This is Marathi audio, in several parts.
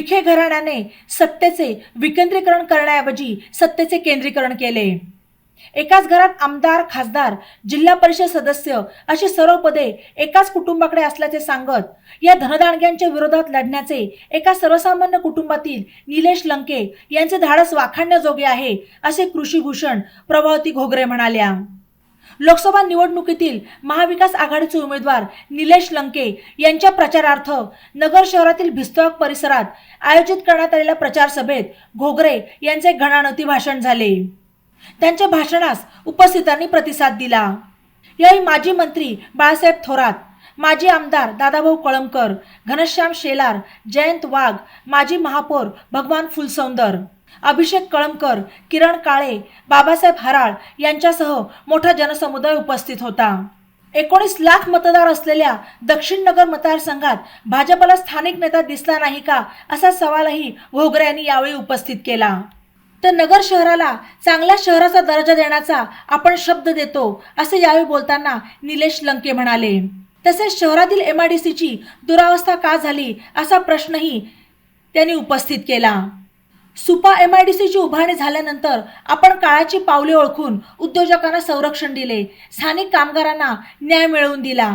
विखे घराण्याने सत्तेचे विकेंद्रीकरण करण्याऐवजी सत्तेचे केंद्रीकरण केले. एकाच घरात आमदार, खासदार, जिल्हा परिषद सदस्य अशी सर्व पदे एकाच कुटुंबाकडे असल्याचे सांगत या धनदांडग्यांच्या विरोधात लढण्याचे एका सर्वसामान्य कुटुंबातील निलेश लंके यांचे धाडस वाखाणण्याजोगे आहे, असे कृषीभूषण प्रभावती घोगरे म्हणाल्या. लोकसभा निवडणुकीतील महाविकास आघाडीचे उमेदवार निलेश लंके यांच्या प्रचारार्थ नगर शहरातील भिस्तवाक परिसरात आयोजित करण्यात आलेल्या प्रचार सभेत घोगरे यांचे घणाघाती भाषण झाले. त्यांच्या भाषणास उपस्थितांनी प्रतिसाद दिला. यावेळी माजी मंत्री बाळासाहेब थोरात, माजी आमदार दादाभाऊ कळमकर, घनश्याम शेलार, जयंत वाघ, माजी महापौर भगवान फुलसौंदर, अभिषेक कळमकर, किरण काळे, बाबासाहेब हराळ यांच्यासह मोठा जनसमुदाय उपस्थित होता. 19 लाख मतदार असलेल्या दक्षिण नगर मतदारसंघात भाजपला स्थानिक नेता दिसला नाही का, असा सवालही घोगरे यांनी यावेळी उपस्थित केला. तर नगर शहराला चांगल्या शहराचा दर्जा देण्याचा आपण शब्द देतो, असे यावेळी बोलताना निलेश लंके म्हणाले. तसेच शहरातील MIDCची दुरावस्था का झाली, असा प्रश्नही त्यांनी उपस्थित केला. सुपा MIDCची उभारणी झाल्यानंतर आपण काळाची पावले ओळखून उद्योजकांना संरक्षण दिले, स्थानिक कामगारांना न्याय मिळवून दिला.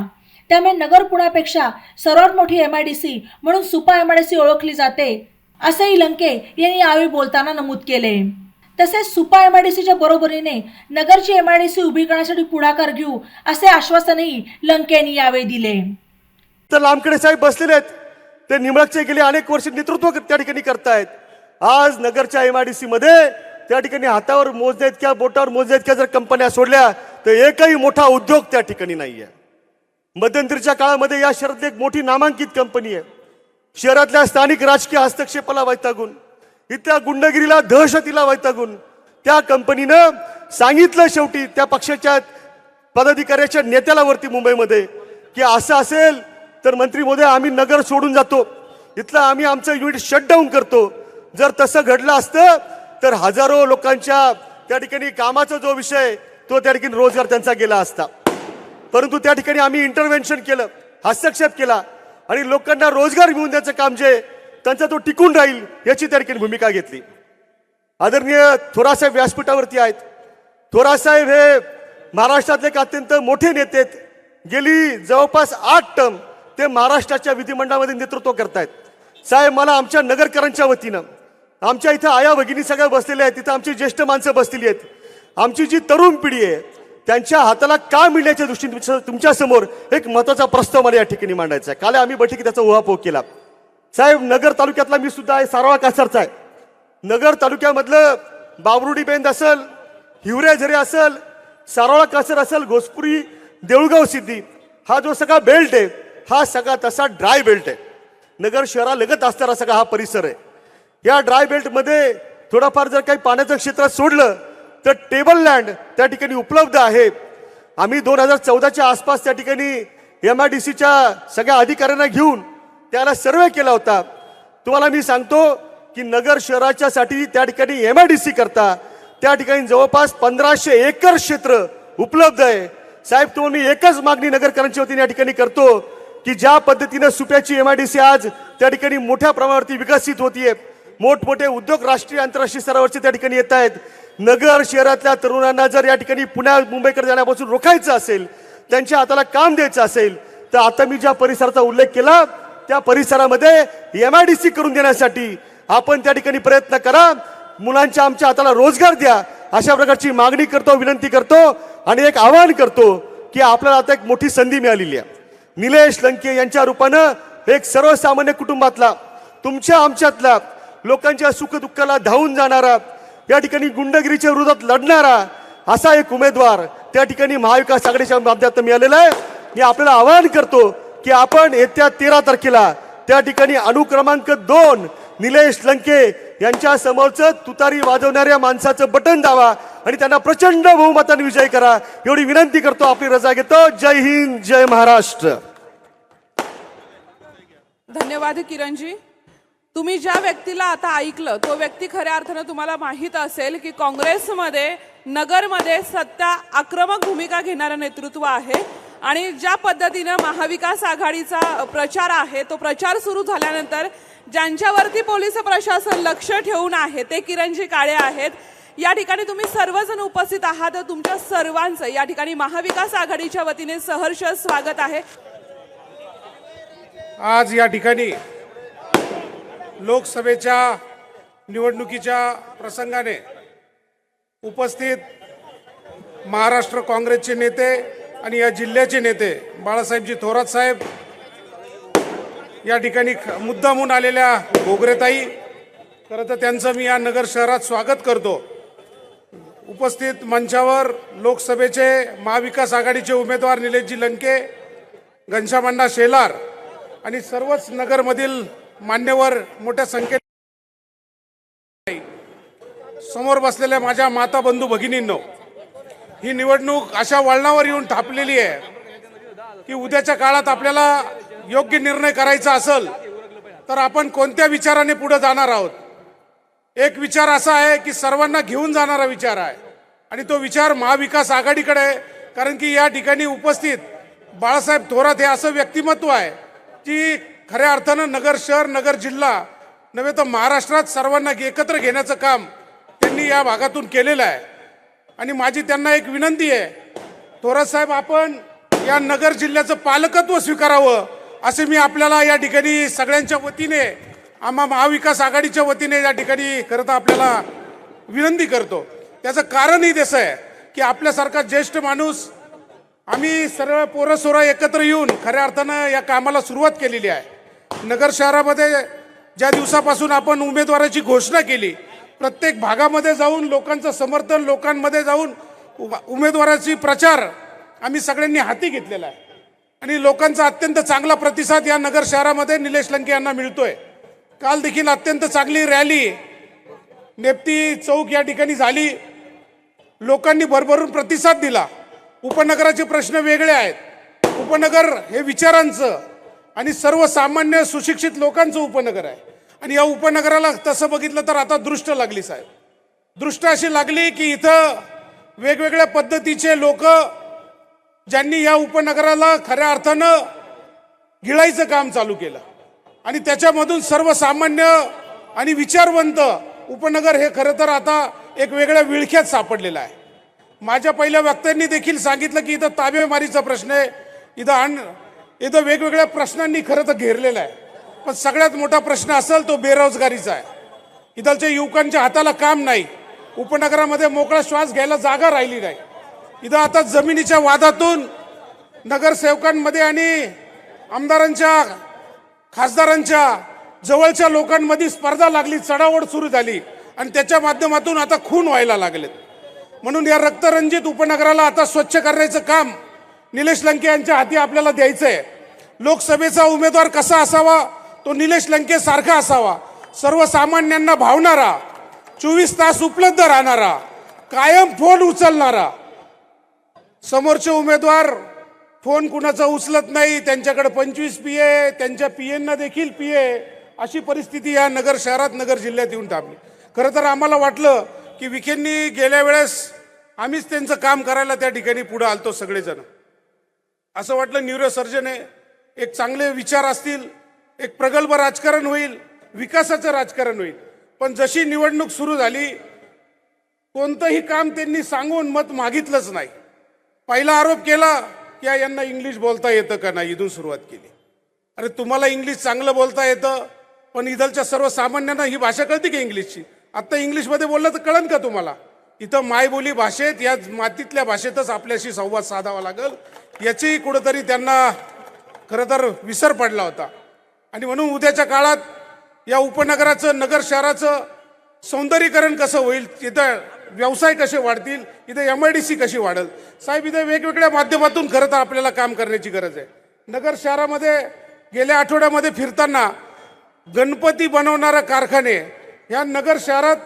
त्यामुळे नगर पुण्यापेक्षा सर्वात मोठी MIDC म्हणून सुपा MIDC ओळखली जाते, असेही लंके यांनी यावेळी बोलताना नमूद केले. तसेच सुपा MIDCच्या बरोबरीने नगरची MIDC उभी करण्यासाठी पुढाकार घेऊ, असे आश्वासनही लंके यांनी यावेळी दिले. तर लामकडे साहेब बसलेले आहेत, ते निंबळकचे गेले अनेक वर्ष नेतृत्व त्या ठिकाणी करतायत. आज नगरच्या MIDC मध्ये त्या ठिकाणी हातावर मोजण्यात किंवा बोटावर मोजण्यात जर कंपन्या सोडल्या तर एकही मोठा उद्योग त्या ठिकाणी नाहीये. मध्यंतरीच्या काळामध्ये या शहरात एक मोठी नामांकित कंपनी आहे. शहरातल्या स्थानिक राजकीय हस्तक्षेपाला वैतागून, इथल्या गुंडगिरीला, दहशतीला वैतागून त्या कंपनीनं सांगितलं शेवटी त्या पक्षाच्या पदाधिकाऱ्याच्या नेत्याला वरती मुंबईमध्ये की असं असेल तर मंत्री महोदय आम्ही नगर सोडून जातो, इथलं आम्ही आमचं युनिट शटडाऊन करतो. जर तसं घडलं असतं तर हजारो लोकांच्या त्या ठिकाणी कामाचा जो विषय तो त्या ठिकाणी रोजगार त्यांचा गेला असता. परंतु त्या ठिकाणी आम्ही इंटरव्हेन्शन केलं, हस्तक्षेप केला आणि लोकांना रोजगार मिळवून द्यायचं काम जे त्यांचा तो टिकून राहील याची त्या ठिकाणी भूमिका घेतली. आदरणीय थोरासाहेब व्यासपीठावरती आहेत. थोरासाहेब हे महाराष्ट्रातले एक अत्यंत मोठे नेते आहेत. गेली जवळपास 8 टर्म ते महाराष्ट्राच्या विधिमंडळामध्ये नेतृत्व करतायत. साहेब, मला आमच्या नगरकरांच्या वतीनं, आमच्या इथं आया भगिनी सगळ्या बसलेल्या आहेत, तिथं आमची ज्येष्ठ माणसं बसलेली आहेत, आमची जी तरुण पिढी आहे त्यांच्या हाताला काम मिळण्याच्या दृष्टीने तुमच्या समोर एक महत्वाचा प्रस्ताव मला या ठिकाणी मांडायचा आहे. काल आम्ही बैठकीत त्याचा उहापोह केला. साहेब, नगर तालुक्यातला मी सुद्धा आहे, सारोळा कासारचा आहे. नगर तालुक्यामधलं बाबरुडी बेंद असेल, हिवरे झरे असेल, सारोळा कासर असेल, घोसपुरी, देऊळगाव सिद्धी, हा जो सगळा बेल्ट आहे हा सगळा तसा ड्राय बेल्ट आहे. नगर शहरालगत असणारा सगळा हा परिसर आहे. या ड्राय बेल्टमध्ये थोडाफार जर काही पाण्याचं क्षेत्र सोडलं तर टेबल लँड त्या ठिकाणी उपलब्ध आहे. आम्ही 2014च्या आसपास त्या ठिकाणी MIDCच्या सगळ्या अधिकाऱ्यांना घेऊन त्याला सर्वे केला होता. तुम्हाला मी सांगतो की नगर शहराच्या साठी त्या ठिकाणी MIDC करता त्या ठिकाणी जवळपास 1500 एकर क्षेत्र उपलब्ध आहे. साहेब, तुम्ही एकच मागणी नगरकरांच्या वतीने या ठिकाणी करतो की ज्या पद्धतीने सुप्याची MIDC आज त्या ठिकाणी मोठ्या प्रमाणावरती विकसित होतीये, मोठमोठे उद्योग राष्ट्रीय आंतरराष्ट्रीय स्तरावरचे त्या ठिकाणी येत आहेत. नगर शहरातल्या तरुणांना जर या ठिकाणी पुण्या मुंबईकडे जाण्यापासून रोखायचं असेल, त्यांच्या हाताला काम द्यायचं असेल, तर आता मी ज्या परिसराचा उल्लेख केला त्या परिसरामध्ये MIDC करून देण्यासाठी आपण त्या ठिकाणी प्रयत्न करा. मुलांच्या आमच्या हाताला रोजगार द्या, अशा प्रकारची मागणी करतो, विनंती करतो आणि एक आवाहन करतो की आपल्याला आता एक मोठी संधी मिळालेली आहे. निलेश लंके यांच्या रूपानं एक सर्वसामान्य कुटुंबातला, तुमच्या आमच्यातला, लोकांच्या सुखदुःखाला धावून जाणारा, या ठिकाणी गुंडगिरीच्या विरोधात लढणारा असा एक उमेदवार त्या ठिकाणी महाविकास आघाडीच्या माध्यमातून मिळालेला आहे. मी आपल्याला आवाहन करतो की आपण येत्या 13 तारखेला त्या ठिकाणी अनुक्रमांक 2 निलेश लंके यांच्या समोरचं तुतारी वाजवणाऱ्या माणसाचं बटन दावा आणि त्यांना प्रचंड बहुमताने विजयी करा, एवढी विनंती करतो. आपली रजा घेतो. जय हिंद, जय महाराष्ट्र. धन्यवाद किरणजी. तुम्ही ज्या व्यक्तीला आता ऐकलं तो व्यक्ती खऱ्या अर्थानं तुम्हाला माहीत असेल की काँग्रेसमध्ये नगरमध्ये सत्ता आक्रमक भूमिका घेणारं नेतृत्व आहे आणि ज्या पद्धतीनं महाविकास आघाडीचा प्रचार आहे तो प्रचार सुरू झाल्यानंतर ज्यांच्यावरती पोलीस प्रशासन लक्ष ठेवून आहे ते किरणजी काळे आहेत. या ठिकाणी तुम्ही सर्वजण उपस्थित आहात. तुमच्या सर्वांचं या ठिकाणी महाविकास आघाडीच्या वतीने सहर्ष स्वागत आहे. आज या ठिकाणी लोकसभेच्या निवडणुकीच्या प्रसंगाने उपस्थित महाराष्ट्र काँग्रेसचे नेते आणि या जिल्ह्याचे नेते बाळासाहेबजी थोरात साहेब, या ठिकाणी मुद्दामून आलेल्या घोगरेताई, खरं तर त्यांचं मी या नगर शहरात स्वागत करतो. उपस्थित मंचावर लोकसभेचे महाविकास आघाडीचे उमेदवार निलेशजी लंके, घनश्यामअण्णा शेलार आणि सर्वच नगरमधील मान्यवर मोठ्या संख्येने समोर बसलेल्या माझ्या माता बंधू भगिनींनो, ही निवडणूक अशा वळणावर येऊन थापलेली आहे की उद्याच्या काळात आपल्याला योग्य निर्णय करायचा असेल तर आपण कोणत्या विचाराने पुढे जाणार आहोत. एक विचार असा आहे की सर्वांना घेऊन जाणारा विचार आहे आणि तो विचार महाविकास आघाडीकडे आहे. कारण की या ठिकाणी उपस्थित बाळासाहेब थोरात हे असं व्यक्तिमत्व आहे की खऱ्या अर्थानं नगर शहर, नगर जिल्हा नव्हे तर महाराष्ट्रात सर्वांना एकत्र घेण्याचं काम त्यांनी या भागातून केलेलं आहे. आणि माझी त्यांना एक विनंती आहे, थोरात साहेब, आपण या नगर जिल्ह्याचं पालकत्व स्वीकारावं असे मी आपल्याला या ठिकाणी सगळ्यांच्या वतीने, आम्हा महाविकास आघाडीच्या वतीने या ठिकाणी खरं तर आपल्याला विनंती करतो. त्याचं कारणही तसं आहे की आपल्यासारखा ज्येष्ठ माणूस, आम्ही सर्व पोरं सोरं एकत्र येऊन खऱ्या अर्थानं या कामाला सुरुवात केलेली आहे. नगर शहरामध्ये ज्या दिवसापासून आपण उमेदवाराची घोषणा केली, प्रत्येक भागामध्ये जाऊन लोकांचं समर्थन, लोकांमध्ये जाऊन उमेदवाराची प्रचार आम्ही सगळ्यांनी हाती घेतलेला आहे आणि लोकांचा अत्यंत चांगला प्रतिसाद या नगर शहरामध्ये निलेश लंके यांना मिळतोय. काल देखील अत्यंत चांगली रॅली नेप्ती चौक या ठिकाणी झाली. लोकांनी भरभरून प्रतिसाद दिला. उपनगराचे प्रश्न वेगळे आहेत. उपनगर हे विचारांचं आणि सर्वसामान्य सुशिक्षित लोकांचं उपनगर आहे आणि या उपनगराला तसं बघितलं तर आता दृष्ट लागली साहेब. दृष्ट अशी लागली की इथं वेगवेगळ्या पद्धतीचे लोक ज्यांनी या उपनगराला खऱ्या अर्थानं गिळायचं काम चालू केलं आणि त्याच्यामधून सर्वसामान्य आणि विचारवंत उपनगर हे खरं तर आता एक वेगळ्या विळख्यात सापडलेलं आहे. माझ्या पहिल्या वक्त्यांनी देखील सांगितलं की इथं ताबेमारीचा प्रश्न आहे, इथं वेगवेगळ्या प्रश्नांनी खरं तर घेरलेला आहे. पण सगळ्यात मोठा प्रश्न असेल तो बेरोजगारीचा आहे. इथलच्या युवकांच्या हाताला काम नाही. उपनगरामध्ये मोकळा श्वास घ्यायला जागा राहिली नाही. इथं आता जमिनीच्या वादातून नगरसेवकांमध्ये आणि आमदारांच्या, खासदारांच्या जवळच्या लोकांमध्ये स्पर्धा लागली, चढाओढ सुरू झाली आणि त्याच्या माध्यमातून आता खून व्हायला लागलेत. म्हणून या रक्तरंजित उपनगराला आता स्वच्छ करण्याचं काम निलेश लंके यांच्या हाती आपल्याला द्यायचं आहे. लोकसभेचा उमेदवार कसा असावा, तो निलेश लंके सारखा असावा. सर्वसामान्यांना भावणारा, 24 तास उपलब्ध राहणारा, कायम फोन उचलणारा. समोरचे उमेदवार फोन कुणाचा उचलत नाही, त्यांच्याकडे 25 PA, त्यांच्या PAंना देखील PA, अशी परिस्थिती या नगर शहरात, नगर जिल्ह्यात येऊन थांबली. खरं तर आम्हाला वाटलं की विखेंनी गेल्या वेळेस आम्हीच त्यांचं काम करायला त्या ठिकाणी पुढे आलतो सगळेजण. असं वाटलं न्यूरोसर्जन आहे, एक चांगले विचार असतील, एक प्रगल्भ राजकारण होईल, विकासाचं राजकारण होईल. पण जशी निवडणूक सुरू झाली, कोणतंही काम त्यांनी सांगून मत मागितलंच नाही. पहिला आरोप केला की यांना इंग्लिश बोलता येतं का नाही, इथून सुरुवात केली. अरे तुम्हाला इंग्लिश चांगलं बोलता येतं, पण इथलच्या सर्वसामान्यांना ही भाषा कळते की इंग्लिशची? आत्ता इंग्लिशमध्ये बोललं तर कळन का तुम्हाला? इथं मायबोली भाषेत, या मातीतल्या भाषेतच आपल्याशी संवाद साधावा लागेल, याची कुठंतरी त्यांना खरं तर विसर पडला होता. आणि म्हणून उद्याच्या काळात या उपनगराचं, नगर शहराचं सौंदर्यीकरण कसं होईल, इथं व्यवसाय कसे वाढतील, इथं MIDC कशी वाढेल. साहेब, इथं वेगवेगळ्या माध्यमातून खरं तर आपल्याला काम करण्याची गरज आहे. नगर शहरामध्ये गेल्या आठवड्यामध्ये फिरताना गणपती बनवणारे कारखाने या नगर शहरात,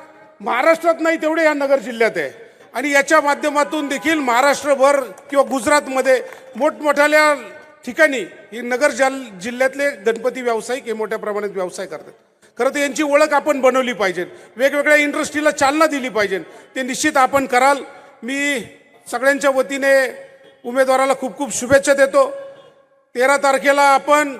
महाराष्ट्रात नाही तेवढे या नगर जिल्ह्यात आहे. आणि याच्या माध्यमातून देखील महाराष्ट्रभर किंवा गुजरातमध्ये मोठमोठ्या ठिकाणी ही नगर जिल्ह्यातले गणपती व्यावसायिक हे मोठ्या प्रमाणात व्यवसाय करतात. खरं तर यांची ओळख आपण बनवली पाहिजे, वेगवेगळ्या इंडस्ट्रीला चालना दिली पाहिजे. ते निश्चित आपण कराल. मी सगळ्यांच्या वतीने उमेदवाराला खूप खूप शुभेच्छा देतो. 13 तारखेला आपण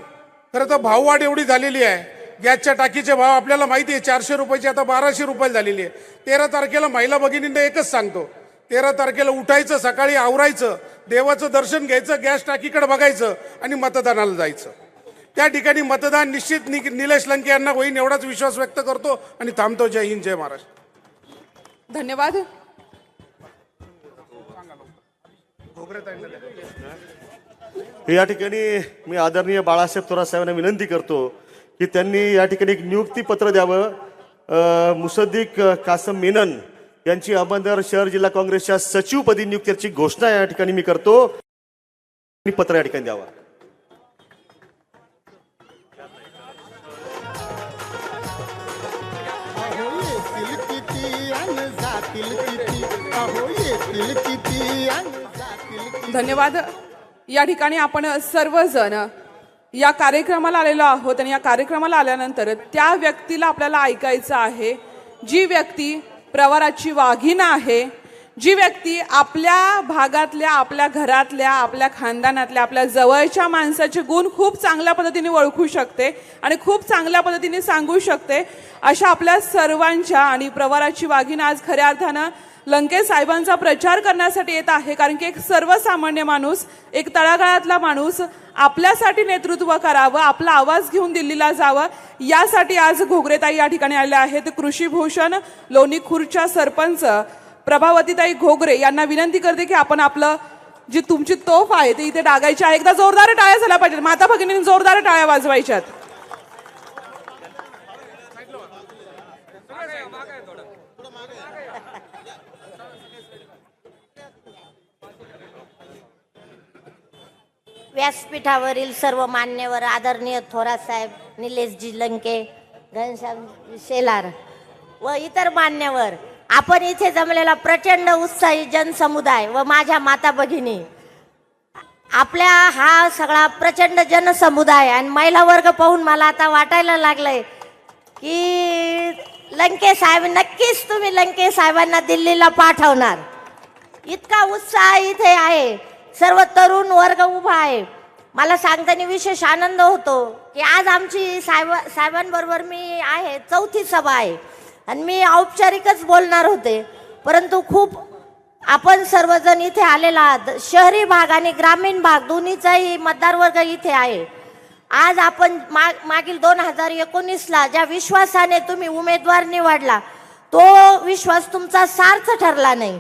खरं तर भाववाढ एवढी झालेली आहे, गॅसच्या टाकीचे भाव आपल्याला माहिती आहे, 400 रुपयाची आता 1200 रुपये झालेली आहे. 13 तारखेला महिला भगिनींना एकच सांगतो, 13 तारखेला उठायचं, सकाळी आवरायचं, देवाचं दर्शन घ्यायचं, गॅस टाकीकडे बघायचं आणि मतदानाला जायचं. त्या ठिकाणी मतदान निश्चित निलेश लंके यांना होईल एवढाच विश्वास व्यक्त करतो आणि थांबतो. जय हिंद, जय महाराष्ट्र. धन्यवाद. या ठिकाणी मी आदरणीय बाळासाहेब थोरात साहेबांना विनंती करतो की त्यांनी या ठिकाणी एक नियुक्तीपत्र द्यावं. मुसद्दीक कासम मेनन यांची अहमदनगर शहर जिल्हा काँग्रेसच्या सचिवपदी नियुक्तीची घोषणा या ठिकाणी मी करतो. पत्र या ठिकाणी द्यावं. धन्यवाद. या ठिकाणी आपण सर्वजण या कार्यक्रमाला आलेलो आहोत आणि या कार्यक्रमाला आल्यानंतर त्या व्यक्तीला आपल्याला ऐकायचं आहे जी व्यक्ती प्रवाराची वाघीण आहे, जी व्यक्ती आपल्या भागातल्या, आपल्या घरातल्या, आपल्या खानदानातल्या, आपल्या जवळच्या माणसाचे गुण खूप चांगल्या पद्धतीने ओळखू शकते आणि खूप चांगल्या पद्धतीने सांगू शकते. अशा आपल्या सर्वांच्या आणि प्रवाराची वाघीण आज खऱ्या अर्थानं लंके साहेबांचा प्रचार करण्यासाठी येत आहे. कारण की एक सर्वसामान्य माणूस, एक तळागाळातला माणूस आपल्यासाठी नेतृत्व करावं, आपला आवाज घेऊन दिल्लीला जावं, यासाठी आज घोगरेताई या ठिकाणी आल्या आहेत. कृषीभूषण लोणी खुर्दच्या सरपंच प्रभावतीताई घोगरे यांना विनंती करते की आपण आपलं जी तुमची तोफ आहे ती इथे डागायची आहे. एकदा जोरदार टाळ्या झाल्या पाहिजेत, माता भगिनींनी जोरदार टाळ्या वाजवायच्यात. व्यासपीठावरील सर्व मान्यवर, आदरणीय थोरात साहेब, निलेशजी लंके, घनश्याम शेलार व इतर मान्यवर, आपण इथे जमलेला प्रचंड उत्साही जनसमुदाय व माझ्या माता भगिनी, आपल्या हा सगळा प्रचंड जनसमुदाय आणि महिला वर्ग पाहून मला आता वाटायला लागलंय की लंके साहेब, नक्कीच तुम्ही लंके साहेबांना दिल्लीला पाठवणार. इतका उत्साह इथे आहे, सर्व तरुण वर्ग उभा आहे. मला सांगताना विशेष आनंद होतो की आज आमची साहेबांबरोबर मी आहे, 4थी सभा आहे आणि मी औपचारिकच बोलणार होते, परंतु खूप आपण सर्वजण इथे आलेला आहात. शहरी भाग आणि ग्रामीण भाग दोन्हीचाही मतदारवर्ग इथे आहे. आज आपण मागील 2019ला ज्या विश्वासाने तुम्ही उमेदवार निवडला तो विश्वास तुमचा सार्थ ठरला नाही,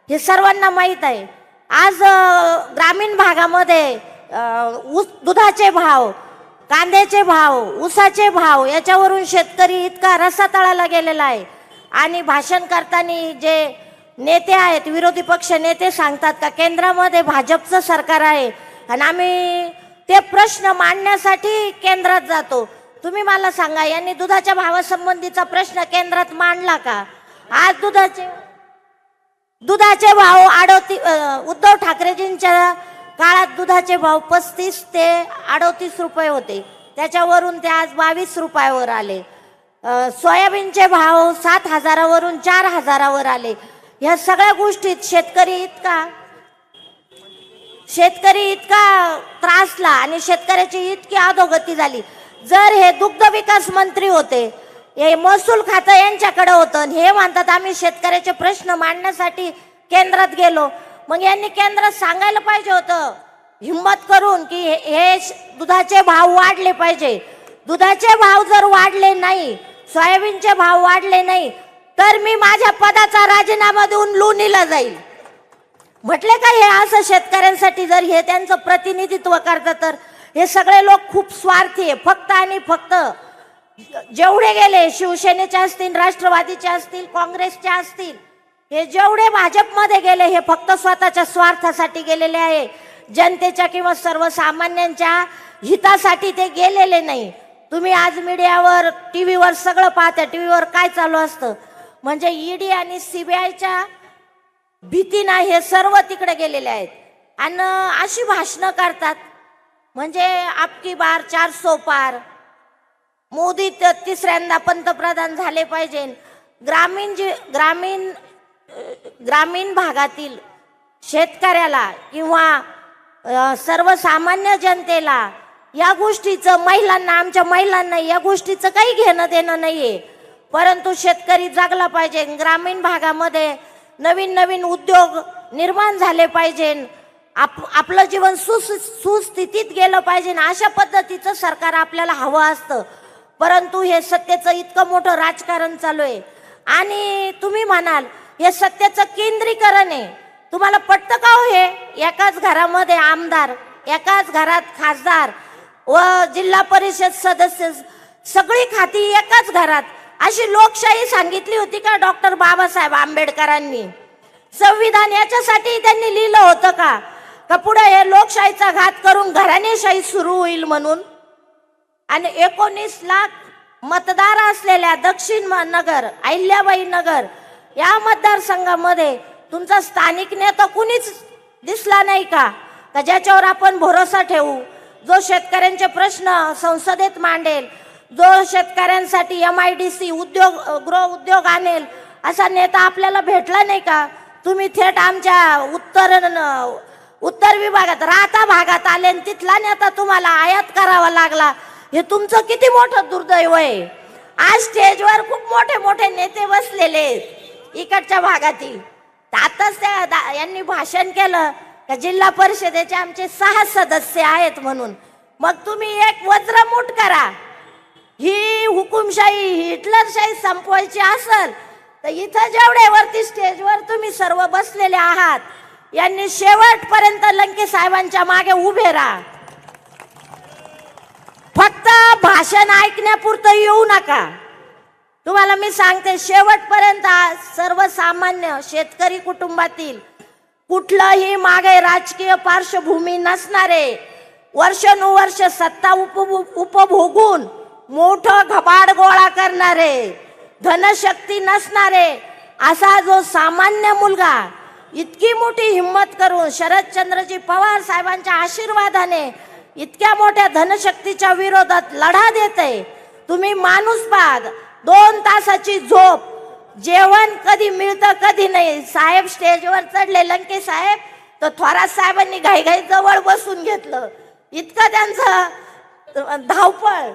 हे सर्वांना माहीत आहे. आज ग्रामीण भागामध्ये दुधाचे भाव, कांद्याचे भाव, ऊसाचे भाव याच्यावरून शेतकरी इतका रसातळाला गेलेला आहे. आणि भाषण करताना जे नेते आहेत, विरोधी पक्ष नेते सांगतात का केंद्रामध्ये भाजपचं सरकार आहे आणि आम्ही ते प्रश्न मांडण्यासाठी केंद्रात जातो. तुम्ही मला सांगा, यांनी दुधाच्या भावासंबंधीचा प्रश्न केंद्रात मांडला का? आज दुधाचे भाव उद्धव ठाकरेजींच्या काळात दुधाचे भाव 35 ते 38 रुपये होते, त्याच्यावरून ते आज 22 रुपयावर आले. सोयाबीनचे भाव 7,000वरून 4,000वर आले. ह्या सगळ्या गोष्टीत शेतकरी इतका त्रासला आणि शेतकऱ्याची इतकी अधोगती झाली. जर हे दुग्ध विकास मंत्री होते, हे महसूल खातं यांच्याकडे होतं, हे म्हणतात आम्ही शेतकऱ्याचे प्रश्न मांडण्यासाठी केंद्रात गेलो, मग यांनी केंद्रात सांगायला पाहिजे होतं हिम्मत करून की हे दुधाचे भाव वाढले पाहिजे. दुधाचे भाव जर वाढले नाही, सोयाबीनचे भाव वाढले नाही, तर मी माझ्या पदाचा राजीनामा देऊन लोणीला जाईल. म्हटले का हे असं शेतकऱ्यांसाठी जर हे त्यांचं प्रतिनिधित्व करतात तर हे सगळे लोक खूप स्वार्थी आहे. फक्त आणि फक्त जेवढे गेले, शिवसेनेचे असतील, राष्ट्रवादीचे असतील, काँग्रेसचे असतील, हे जेवढे भाजपमध्ये गेले हे फक्त स्वतःच्या स्वार्थासाठी गेलेले आहे. जनतेच्या किंवा सर्वसामान्यांच्या हितासाठी ते गेलेले नाही. तुम्ही आज मीडियावर, टीव्हीवर सगळं पाहता. टीव्हीवर काय चालू असतं म्हणजे ईडी आणि सीबीआयच्या भीतीनं हे सर्व तिकडे गेलेले आहेत आणि अशी भाषणं करतात म्हणजे आपकी बार 400 पार, मोदी तिसऱ्यांदा पंतप्रधान झाले पाहिजे. ग्रामीण भागातील शेतकऱ्याला किंवा सर्वसामान्य जनतेला या गोष्टीचं महिलांना, आमच्या महिलांना या गोष्टीचं काही घेणं देणं नाहीये. परंतु शेतकरी जागला पाहिजे, ग्रामीण भागामध्ये नवीन नवीन उद्योग निर्माण झाले पाहिजे, आपलं जीवन सुस्थितीत गेलं पाहिजे. अशा पद्धतीचं सरकार आपल्याला हवं असतं. परंतु हे सत्तेचं इतकं मोठं राजकारण चालू आहे आणि तुम्ही म्हणाल हे सत्तेचं केंद्रीकरण आहे. तुम्हाला पटतं का हो हे? एकाच घरामध्ये आमदार, एकाच घरात खासदार व जिल्हा परिषद सदस्य, सगळी खाती एकाच घरात, अशी लोकशाही सांगितली होती का डॉक्टर बाबासाहेब आंबेडकरांनी? संविधान याच्यासाठी त्यांनी लिहिलं होतं का पुढे हे लोकशाहीचा घात करून घराणेशाही सुरू होईल म्हणून? आणि 19 लाख मतदार असलेल्या दक्षिण नगर, अहिल्याबाई नगर या मतदारसंघामध्ये तुमचा स्थानिक नेता कुणीच दिसला नाही का ज्याच्यावर आपण भरोसा ठेवू, जो शेतकऱ्यांचे प्रश्न संसदेत मांडेल, जो शेतकऱ्यांसाठी MIDC उद्योग, गृह उद्योग आणेल, असा नेता आपल्याला भेटला नाही का? तुम्ही थेट आमच्या उत्तर विभागात, राहता भागात आले आणि तिथला नेता तुम्हाला आयात करावा लागला. हे तुमचं किती मोठं दुर्दैव आहे. आज स्टेजवर खूप मोठे मोठे नेते बसलेले इकडच्या भागातील. आताच त्या यांनी भाषण केलं का जिल्हा परिषदेचे आमचे 6 सदस्य आहेत म्हणून. मग तुम्ही एक वज्रमूठ करा. ही हुकुमशाही, हिटलरशाही संपवायची असेल तर इथं जेवढे वरती स्टेजवर तुम्ही सर्व बसलेले आहात, यांनी शेवटपर्यंत लंके साहेबांच्या मागे उभे राहा. फक्त भाषण ऐकण्यापुरतं येऊ नका. तुम्हाला मी सांगते, शेवटपर्यंत सर्वसामान्य शेतकरी कुटुंबातील कुठलंही मागे राजकीय पार्श्वभूमी नसणारे, वर्षानुवर्ष सत्ता उपभोगून मोठं घबाड गोळा करणारे, धनशक्ती नसणारे असा जो सामान्य मुलगा इतकी मोठी हिम्मत करून शरदचंद्रजी पवार साहेबांच्या आशीर्वादाने इतक्या मोठ्या धनशक्तीच्या विरोधात लढा देते. तुम्ही माणूस पाद, 2 तासाची झोप, जेवण कधी मिळतं कधी नाही. साहेब स्टेजवर चढले लंके साहेब, तर थोरात साहेबांनी घाईघाई जवळ बसून घेतलं. इतकं त्यांचं धावपळ,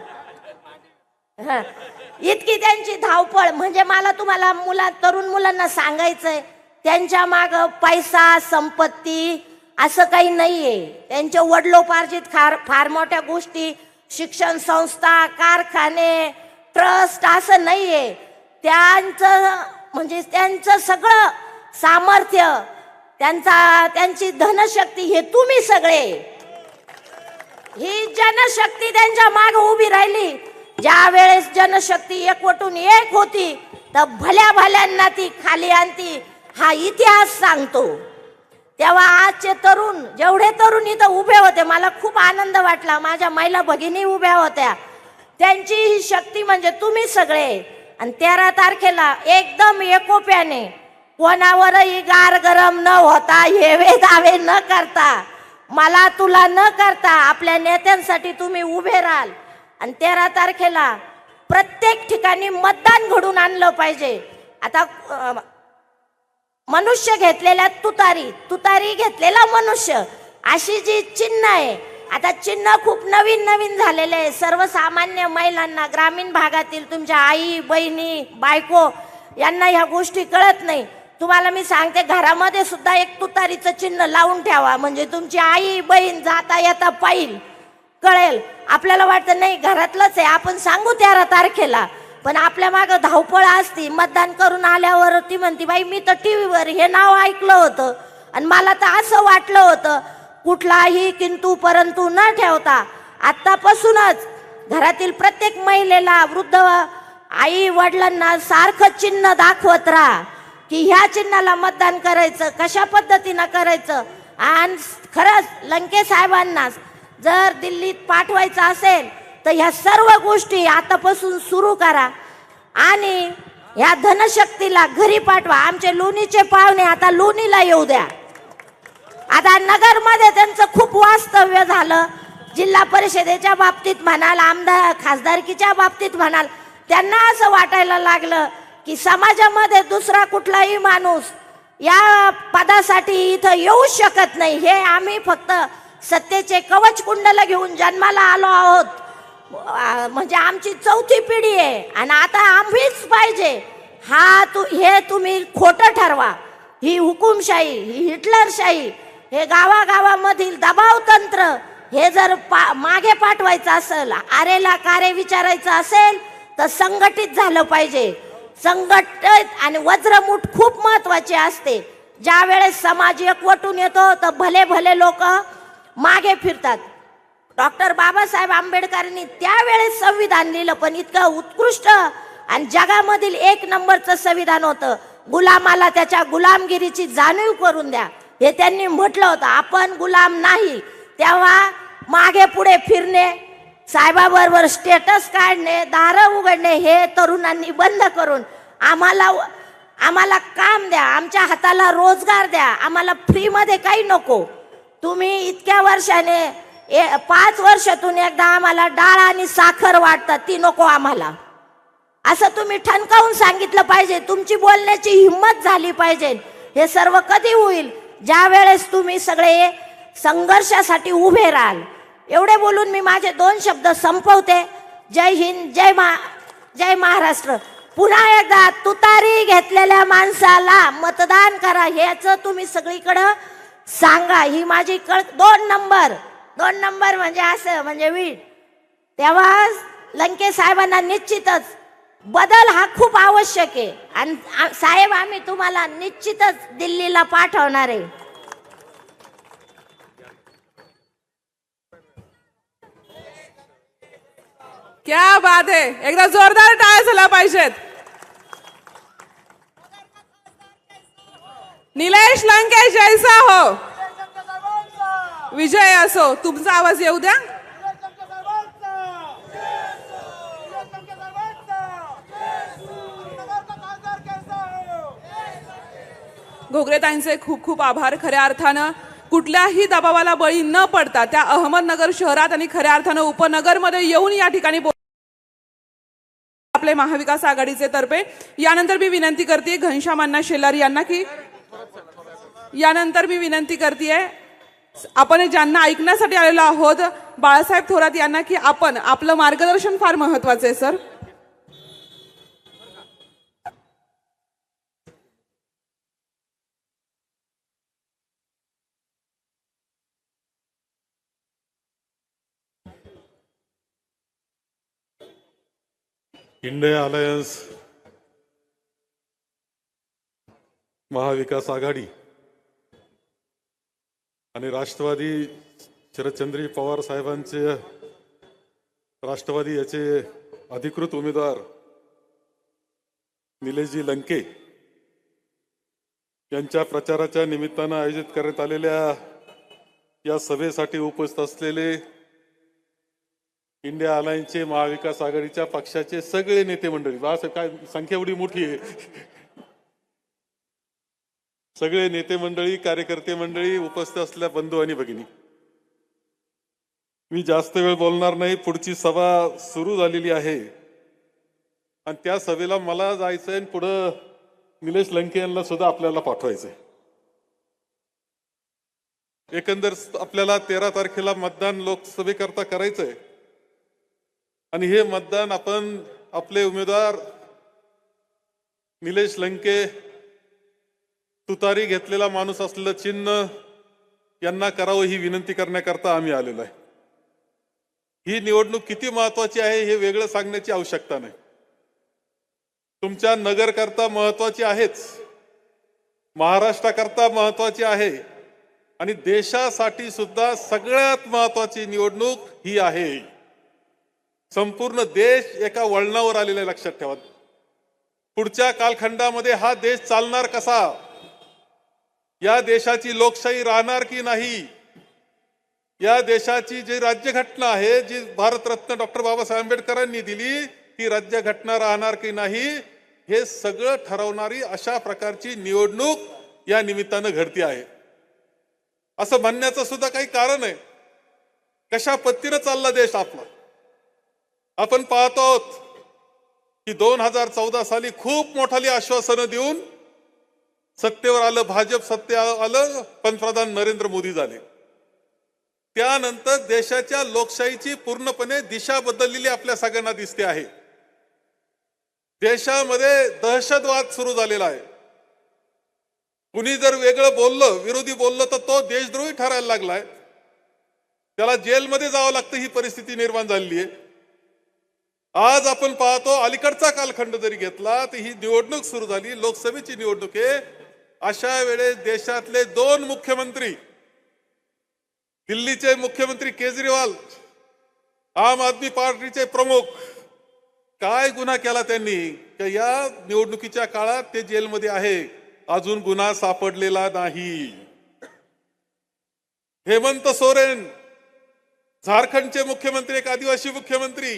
इतकी त्यांची धावपळ. म्हणजे मला तुम्हाला तरुण मुलांना सांगायचंय, त्यांच्या माग पैसा संपत्ती असं काही नाहीये. त्यांच्या वडिलोपार्जित फार मोठ्या गोष्टी, शिक्षण संस्था, कारखाने, ट्रस्ट असं नाहीये. त्यांचं सगळं सामर्थ्य, त्यांची धनशक्ती हे तुम्ही सगळे. ही जनशक्ती त्यांच्या मागे उभी राहिली. ज्या वेळेस जनशक्ती एकवटून एक होती तर भल्या भल्यांना ती खाली आणती, हा इतिहास सांगतो. तेव्हा आजचे तरुण, जेवढे तरुण इथं उभे होते, मला खूप आनंद वाटला. माझ्या महिला भगिनी उभ्या होत्या. त्यांची ही शक्ती म्हणजे तुम्ही सगळे. आणि 13 तारखेला एकदम एकोप्याने, कोणावरही गार गरम न होता, हेवे दावे न करता, मला तुला न करता आपल्या नेत्यांसाठी तुम्ही उभे राहाल. आणि 13 तारखेला प्रत्येक ठिकाणी मतदान घडून आणलं पाहिजे. आता मनुष्य घेतलेल्या तुतारी घेतलेला मनुष्य, अशी जी चिन्ह आहे, आता चिन्ह खूप नवीन झालेले आहे. सर्वसामान्य महिलांना, ग्रामीण भागातील तुमच्या आई बहिणी बायको यांना ह्या गोष्टी कळत नाही. तुम्हाला मी सांगते, घरामध्ये सुद्धा एक तुतारीचं चिन्ह लावून ठेवा, म्हणजे तुमची आई बहीण जाता येता पाहिल, कळेल. आपल्याला वाटतं नाही घरातलंच आहे, आपण सांगू 13 तारखेला, पण आपल्या मागं धावपळ असती. मतदान करून आल्यावर ती म्हणती, बाई मी तर टीव्हीवर हे नाव ऐकलं होतं आणि मला तर असं वाटलं होतं. कुठलाही किंतु परंतु न ठेवता आतापासूनच घरातील प्रत्येक महिलेला, वृद्ध आई वडिलांना सारखं चिन्ह दाखवत राहा की ह्या चिन्हाला मतदान करायचं, कशा पद्धतीनं करायचं. आणि खरंच लंके साहेबांना जर दिल्लीत पाठवायचं असेल तर ह्या सर्व गोष्टी आतापासून सुरू करा आणि ह्या धनशक्तीला घरी पाठवा. आमचे लोणीचे पाहुणे आता लोणीला येऊ द्या. आता नगरमध्ये त्यांचं खूप वास्तव्य झालं. जिल्हा परिषदेच्या बाबतीत म्हणाल, आमदार खासदारकीच्या बाबतीत म्हणाल, त्यांना असं वाटायला लागलं की समाजामध्ये दुसरा कुठलाही माणूस या पदासाठी इथं येऊ शकत नाही. हे आम्ही फक्त सत्तेचे कवच कुंडल घेऊन जन्माला आलो आहोत. म्हणजे आमची 4थी पिढी आहे आणि आता आम्हीच पाहिजे हे तुम्ही खोटं ठरवा. ही हुकुमशाही, ही हिटलरशाही, हे गावागावामधील दबाव तंत्र हे जर मागे पाठवायचं असेल, आरेला कारे विचारायचं असेल तर संघटित झालं पाहिजे. संघटित आणि वज्रमूठ खूप महत्वाची असते. ज्या वेळेस समाज एकवटून येतो तर भले भले लोक मागे फिरतात. डॉक्टर बाबासाहेब आंबेडकरांनी त्यावेळेस संविधान लिहिलं, पण इतकं उत्कृष्ट आणि जगामधील 1 नंबरचं संविधान होतं. गुलामाला त्याच्या गुलामगिरीची जाणीव करून द्या हे त्यांनी म्हटलं होतं. आपण गुलाम नाही. तेव्हा मागे पुढे फिरणे, साहेबाबरोबर स्टेटस काढणे, दारं उघडणे हे तरुणांनी बंद करून आम्हाला काम द्या, आमच्या हाताला रोजगार द्या, आम्हाला फ्रीमध्ये काही नको. तुम्ही इतक्या वर्षाने 5 वर्षातून एकदा आम्हाला डाळ आणि साखर वाटतात, ती नको आम्हाला, असं तुम्ही ठणकावून सांगितलं पाहिजे. तुमची बोलण्याची हिंमत झाली पाहिजे. हे सर्व कधी होईल? ज्या वेळेस तुम्ही सगळे संघर्षासाठी उभे राहाल. एवढे बोलून मी माझे 2 शब्द संपवते. जय हिंद, जय महाराष्ट्र. पुन्हा एकदा तुतारी घेतलेल्या माणसाला मतदान करा ह्याच तुम्ही सगळीकडं सांगा. ही माझी 2 नंबर म्हणजे असं म्हणजे वीट. तेव्हा लंके साहेबांना निश्चितच बदल हा खूप आवश्यक आहे आणि साहेब आम्ही तुम्हाला निश्चितच दिल्लीला पाठवणार आहे. क्या बात आहे. एकदा जोरदार टाळ्या झाल्या पाहिजेत. निलेश लंके जैसा हो, विजय असो. तुमचा आवाज येऊ द्या. घोगरेताईंचे खूप खूप आभार. खऱ्या अर्थानं कुठल्याही दबावाला बळी न पडता त्या अहमदनगर शहरात आणि खऱ्या अर्थानं उपनगरमध्ये येऊन या ठिकाणी आपले महाविकास आघाडीचे तर्फे. यानंतर मी विनंती करते घनश्याम अण्णा शेलार यांना की आपण ज्यांना ऐकण्यासाठी आलेलो आहोत बाळासाहेब थोरात यांना की आपण आपलं मार्गदर्शन फार महत्वाचं आहे सर. इंडिया अलायन्स महाविकास आघाडी आणि राष्ट्रवादी शरदचंद्रजी पवार साहेबांचे राष्ट्रवादी याचे अधिकृत उमेदवार निलेशजी लंके यांच्या प्रचाराच्या निमित्तानं आयोजित करण्यात आलेल्या या सभेसाठी उपस्थित असलेले इंडिया अलायन्सचे महाविकास आघाडीच्या पक्षाचे सगळे नेते मंडळी, असं काय संख्या एवढी मोठी आहे, सगळे नेते मंडळी, कार्यकर्ते मंडळी, उपस्थित असलेल्या बंधू आणि भगिनी, मी जास्त वेळ बोलणार नाही. पुढची सभा सुरू झालेली आहे आणि त्या सभेला मला जायचंय आणि पुढं निलेश लंके यांना सुद्धा आपल्याला पाठवायचंय. एकंदर आपल्याला 13 तारखेला मतदान लोकसभेकरता करायचंय आणि हे मतदान आपण आपले उमेदवार निलेश लंके, तुतारी घेतलेला माणूस असलेलं चिन्ह यांना करावं ही विनंती करण्याकरता आम्ही आलेलो आहे. ही निवडणूक किती महत्वाची आहे हे वेगळं सांगण्याची आवश्यकता नाही. तुमच्या नगरकरता महत्वाची आहेच, महाराष्ट्राकरता महत्वाची आहे आणि देशासाठी सुद्धा सगळ्यात महत्वाची निवडणूक ही आहे. संपूर्ण देश एका वळणावर आलेला लक्षात ठेवा. पुढच्या कालखंडामध्ये हा देश चालणार कसा, या देशाची लोकशाही राहणार की नाही, या देशाची जी राज्यघटना आहे, जी भारतरत्न डॉक्टर बाबासाहेब आंबेडकरांनी दिली, ती राज्यघटना राहणार की नाही, हे सगळं ठरवणारी अशा प्रकारची निवडणूक या निमित्तानं घडती आहे. असं म्हणण्याचं सुद्धा काही कारण आहे. कशा पद्धतीनं चालला देश आपला आपण पाहतो आहोत की 2014 साली खूप मोठाली आश्वासनं देऊन सत्तेवर आलं भाजप, सत्ते आलं, पंतप्रधान नरेंद्र मोदी झाले. त्यानंतर देशाच्या लोकशाहीची पूर्णपणे दिशा बदललेली आपल्या सगळ्यांना दिसते आहे. देशामध्ये दहशतवाद सुरू झालेला आहे. कुणी जर वेगळं बोललं, विरोधी बोललं, तर तो देशद्रोही ठरायला लागलाय. त्याला जेलमध्ये जावं लागतं, ही परिस्थिती निर्माण झालेली आहे. आज आपण पाहतो, अलीकडचा कालखंड जरी घेतला तर ही निवडणूक सुरू झाली, लोकसभेची निवडणूक आहे. अशा वेळेस देशातले 2 मुख्यमंत्री, दिल्लीचे मुख्यमंत्री केजरीवाल, आम आदमी पार्टीचे प्रमुख, काय गुन्हा केला त्यांनी की या निवडणुकीच्या काळात ते जेलमध्ये आहे, अजून गुन्हा सापडलेला नाही. हेमंत सोरेन, झारखंडचे मुख्यमंत्री, एक आदिवासी मुख्यमंत्री,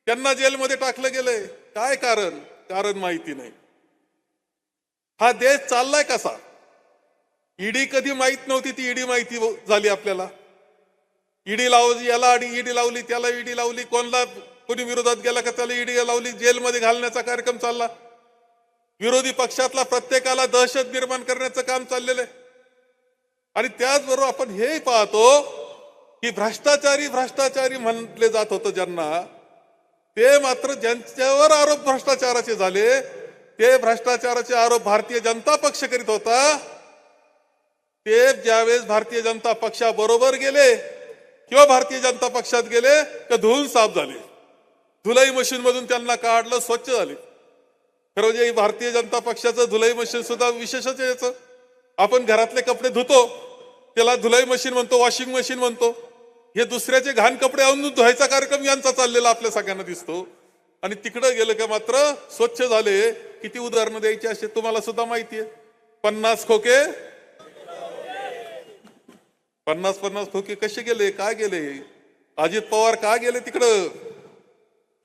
त्यांना जेलमध्ये टाकलं गेलंय. काय कारण माहिती नाही. हा देश चाललाय कसा? ईडी कधी माहित नव्हती, ती ईडी माहिती झाली आपल्याला. ईडी लावली, याला ईडी लावली, त्याला ईडी लावली, कोणी विरोधात गेला का त्याला ईडी लावली, जेलमध्ये घालण्याचा कार्यक्रम चालला. विरोधी पक्षातला प्रत्येकाला दहशत निर्माण करण्याचं काम चाललेलं आहे. आणि त्याचबरोबर आपण हे पाहतो की भ्रष्टाचारी म्हटले जात होतं ज्यांना, ते मात्र ज्यांच्यावर आरोप भ्रष्टाचाराचे झाले, ते भ्रष्टाचाराचे आरोप भारतीय जनता पक्ष करीत होता. ते ज्यावेळेस भारतीय जनता पक्षाबरोबर गेले किंवा भारतीय जनता पक्षात गेले तर धुवून साफ झाले. धुलाई मशीन मधून त्यांना काढलं, स्वच्छ झाले. खरं म्हणजे भारतीय जनता पक्षाचं धुलाई मशीन सुद्धा विशेषच याचं. आपण घरातले कपडे धुतो, त्याला धुलाई मशीन म्हणतो, वॉशिंग मशीन म्हणतो. हे दुसऱ्याचे घाण कपडे आणून धुवायचा कार्यक्रम यांचा चाललेला आपल्या सगळ्यांना दिसतो. आणि तिकडे गेलं का मात्र स्वच्छ झाले. किती उदाहरणं द्यायची असे तुम्हाला सुद्धा माहितीये. 50 खोके 50 खोके कसे गेले, काय गेले? अजित पवार का गेले तिकडं?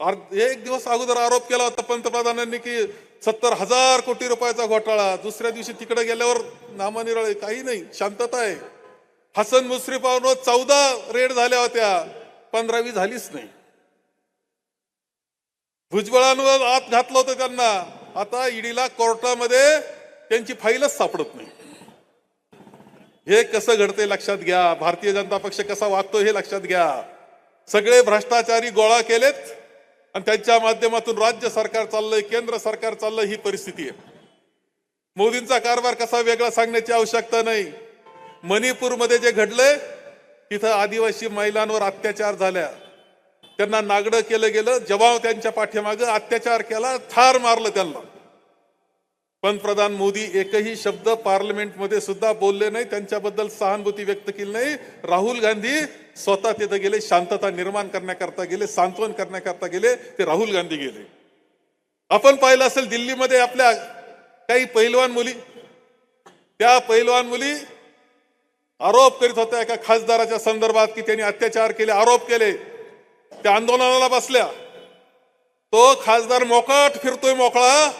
एक दिवस अगोदर आरोप केला होता पंतप्रधानांनी की 70,000 कोटी रुपयाचा घोटाळा. दुसऱ्या दिवशी तिकडे गेल्यावर नामानिराळे, काही नाही, शांतता आहे. हसन मुश्रीफांवर 14 रेड झाल्या होत्या, 15वी झालीच नाही. भुजबळांवर आत घातलं होतं त्यांना. आता ईडीला कोर्टामध्ये त्यांची फाईलच सापडत नाही. हे कसं घडते लक्षात घ्या. भारतीय जनता पक्ष कसा वागतो हे लक्षात घ्या. सगळे भ्रष्टाचारी गोळा केलेत आणि त्यांच्या माध्यमातून राज्य सरकार चाललंय, केंद्र सरकार चाललंय, ही परिस्थिती आहे. मोदींचा कारभार कसा वेगळा सांगण्याची आवश्यकता नाही. मणिपूरमध्ये जे घडलंय, तिथं आदिवासी महिलांवर अत्याचार झाल्या, त्यांना नागडं केलं गेलं, जवाब त्यांच्या पाठीमागं अत्याचार केला, ठार मारलं त्यांना. पंतप्रधान मोदी एकही शब्द पार्लमेंटमध्ये सुद्धा बोलले नाही, त्यांच्याबद्दल सहानुभूती व्यक्त केली नाही. राहुल गांधी स्वतः तिथे गेले, शांतता निर्माण करण्याकरता गेले, सांत्वन करण्याकरता गेले. ते राहुल गांधी गेले. आपण पाहिलं असेल दिल्लीमध्ये आपल्या काही पैलवान मुली, त्या पैलवान मुली आरोप करीत होत्या एका खासदाराच्या संदर्भात की त्यांनी अत्याचार केले, आरोप केले. त्या आंदोलनाला बसल्या. तो खासदार मोकाट फिरतोय, मोकळा,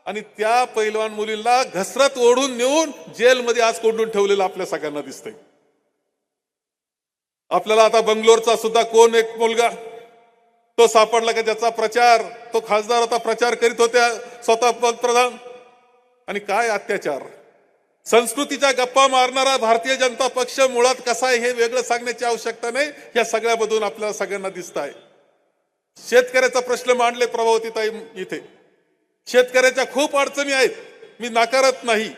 आणि त्या पैलवान मुलींना घसरत ओढून नेऊन जेलमध्ये आज कोंडून ठेवलेलं आपल्या सगळ्यांना दिसतंय. आपल्याला आता बंगलोरचा सुद्धा कोण एक मुलगा तो सापडला का ज्याचा प्रचार, तो खासदार होता, प्रचार करीत होत्या स्वतः पंतप्रधान. आणि काय अत्याचार. संस्कृतीच्या गप्पा मारणारा भारतीय जनता पक्ष मुळात कसा आहे हे वेगळं सांगण्याची आवश्यकता नाही. या सगळ्यामधून आपल्याला सगळ्यांना दिसत आहे. शेतकऱ्याचा प्रश्न मांडले प्रभावतीताई इथे. शेतकऱ्याच्या खूप अडचणी आहेत, मी नाकारत नाही,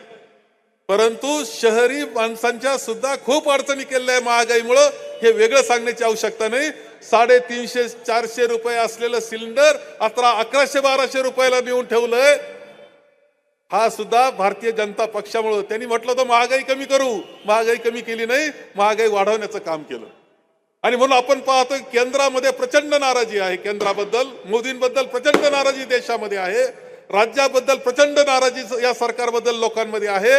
परंतु शहरी माणसांच्या सुद्धा खूप अडचणी केलेल्या आहे महागाईमुळं. हे वेगळं सांगण्याची आवश्यकता नाही. 350-400 रुपये असलेलं सिलेंडर आता 1100-1200 रुपयाला नेऊन ठेवलंय. हा सुद्धा भारतीय जनता पक्षामुळे. त्यांनी म्हटलं तर महागाई कमी करू, महागाई कमी केली नाही, महागाई वाढवण्याचं काम केलं. आणि म्हणून आपण पाहतोय केंद्रामध्ये प्रचंड नाराजी आहे. केंद्राबद्दल, मोदींबद्दल प्रचंड नाराजी देशामध्ये आहे. राज्याबद्दल प्रचंड नाराजी या सरकारबद्दल लोकांमध्ये आहे.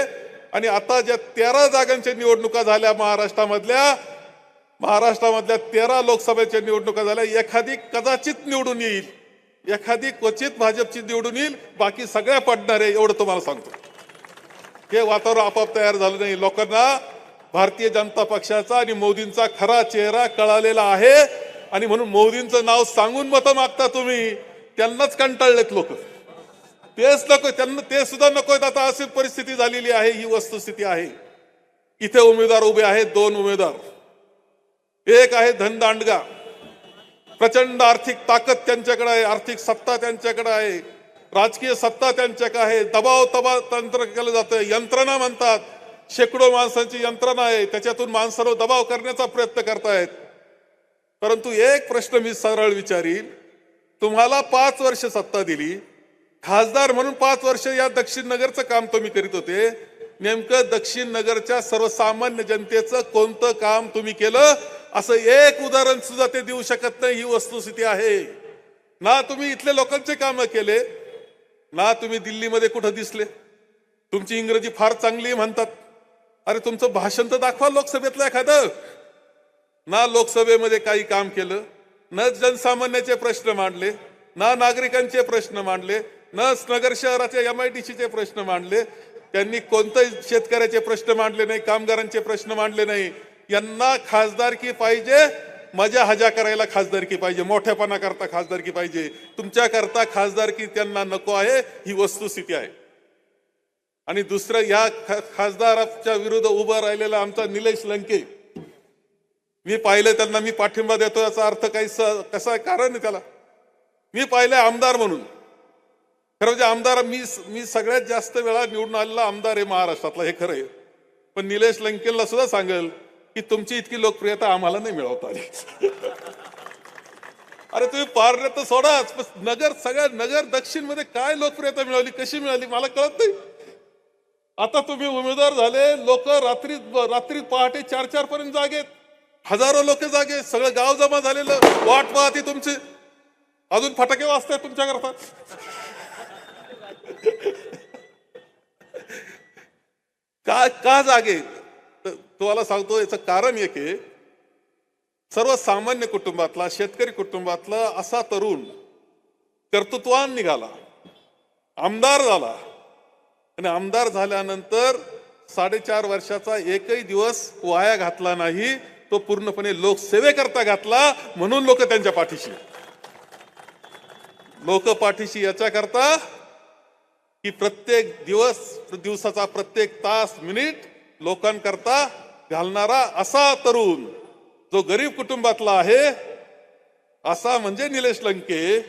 आणि आता ज्या 13 जागांच्या निवडणुका झाल्या महाराष्ट्रामधल्या 13 लोकसभेच्या निवडणुका झाल्या, एखादी कदाचित निवडून येईल, एखादी क्वचित भाजपची निवडून येईल, बाकी सगळ्या पडणार आहे, एवढं तुम्हाला सांगतो. हे वातावरण आपोआप तयार झालं नाही. लोकांना भारतीय जनता पक्षाचा आणि मोदींचा खरा चेहरा कळालेला आहे. आणि म्हणून मोदींचं नाव सांगून मतं मागता तुम्ही, त्यांनाच कंटाळलेत लोक. तेच नको, त्यांना ते सुद्धा नकोत. आता अशी परिस्थिती झालेली आहे, ही वस्तुस्थिती आहे. इथे उमेदवार उभे आहेत, 2 उमेदवार. एक आहे धनदांडगा, प्रचंड आर्थिक ताकद त्यांच्याकडे आहे, आर्थिक सत्ता त्यांच्याकडे आहे, राजकीय सत्ता त्यांच्याकडे आहे, दबाव तंत्र केलं जातं, यंत्रणा म्हणतात, शेकडो माणसांची यंत्रणा आहे, त्याच्यातून माणसावर दबाव करण्याचा प्रयत्न करतायत. परंतु एक प्रश्न मी सरळ विचारील, तुम्हाला 5 वर्ष सत्ता दिली, खासदार म्हणून 5 वर्ष या दक्षिण नगरचं काम तुम्ही करीत होते, नेमकं दक्षिण नगरच्या सर्वसामान्य जनतेचं कोणतं काम तुम्ही केलं असं एक उदाहरण सुद्धा ते देऊ शकत नाही. ही वस्तुस्थिती आहे. ना तुम्ही इथले लोकांचे काम केले, ना तुम्ही दिल्लीमध्ये कुठं दिसले. तुमची इंग्रजी फार चांगली म्हणतात, अरे तुमचं भाषण तर दाखवा लोकसभेतलं एखादं. ना लोकसभेमध्ये काही काम केलं, न जनसामान्याचे प्रश्न मांडले, ना नागरिकांचे प्रश्न मांडले, न नगर शहराचे MIDCचे प्रश्न मांडले. त्यांनी कोणतेही शेतकऱ्याचे प्रश्न मांडले नाही, कामगारांचे प्रश्न मांडले नाही. यांना खासदारकी पाहिजे, मजा हजा करायला खासदारकी पाहिजे, मोठ्यापणा करता खासदारकी पाहिजे. तुमच्या करता खासदारकी त्यांना नको आहे, ही वस्तुस्थिती आहे. आणि दुसरं, या खासदाराच्या विरुद्ध उभं राहिलेला आमचा निलेश लंके, मी पाहिलं त्यांना, मी पाठिंबा देतो याचा अर्थ काही कसा कारण आहे त्याला. मी पाहिलंय आमदार म्हणून. खरं म्हणजे आमदार मी सगळ्यात जास्त वेळा निवडून आलेला आमदार आहे महाराष्ट्रातला, हे खरं आहे. पण निलेश लंकेला सुद्धा सांगेल की तुमची इतकी लोकप्रियता आम्हाला नाही मिळवता आली. अरे तुम्ही पारणे तर सोडाच, सगळ्या नगर दक्षिण मध्ये काय लोकप्रियता मिळवली, कशी मिळाली मला कळत नाही. आता तुम्ही उमेदवार झाले, लोक रात्री पहाटे 4-4 पर्यंत जागेत, हजारो लोक जागे, सगळं गाव जमा झालेलं, वाट पाहते तुमची. अजून फटाके वाजतायत तुमच्या करता. का जागे तुम्हाला सांगतो. याचं कारण एक आहे, सर्वसामान्य कुटुंबातला, शेतकरी कुटुंबातला असा तरुण कर्तृत्वान निघाला, आमदार झाला, आणि आमदार झाल्यानंतर 4.5 वर्षाचा एकही दिवस वाया घातला नाही. तो पूर्णपणे लोकसेवेकरता घातला, म्हणून लोक त्यांच्या पाठीशी. लोक पाठीशी याच्याकरता की प्रत्येक दिवसाचा प्रत्येक तास मिनिट लोकांकरता घालणारा असा तरुण जो गरीब कुटुंबातला आहे, असा म्हणजे निलेश लंके.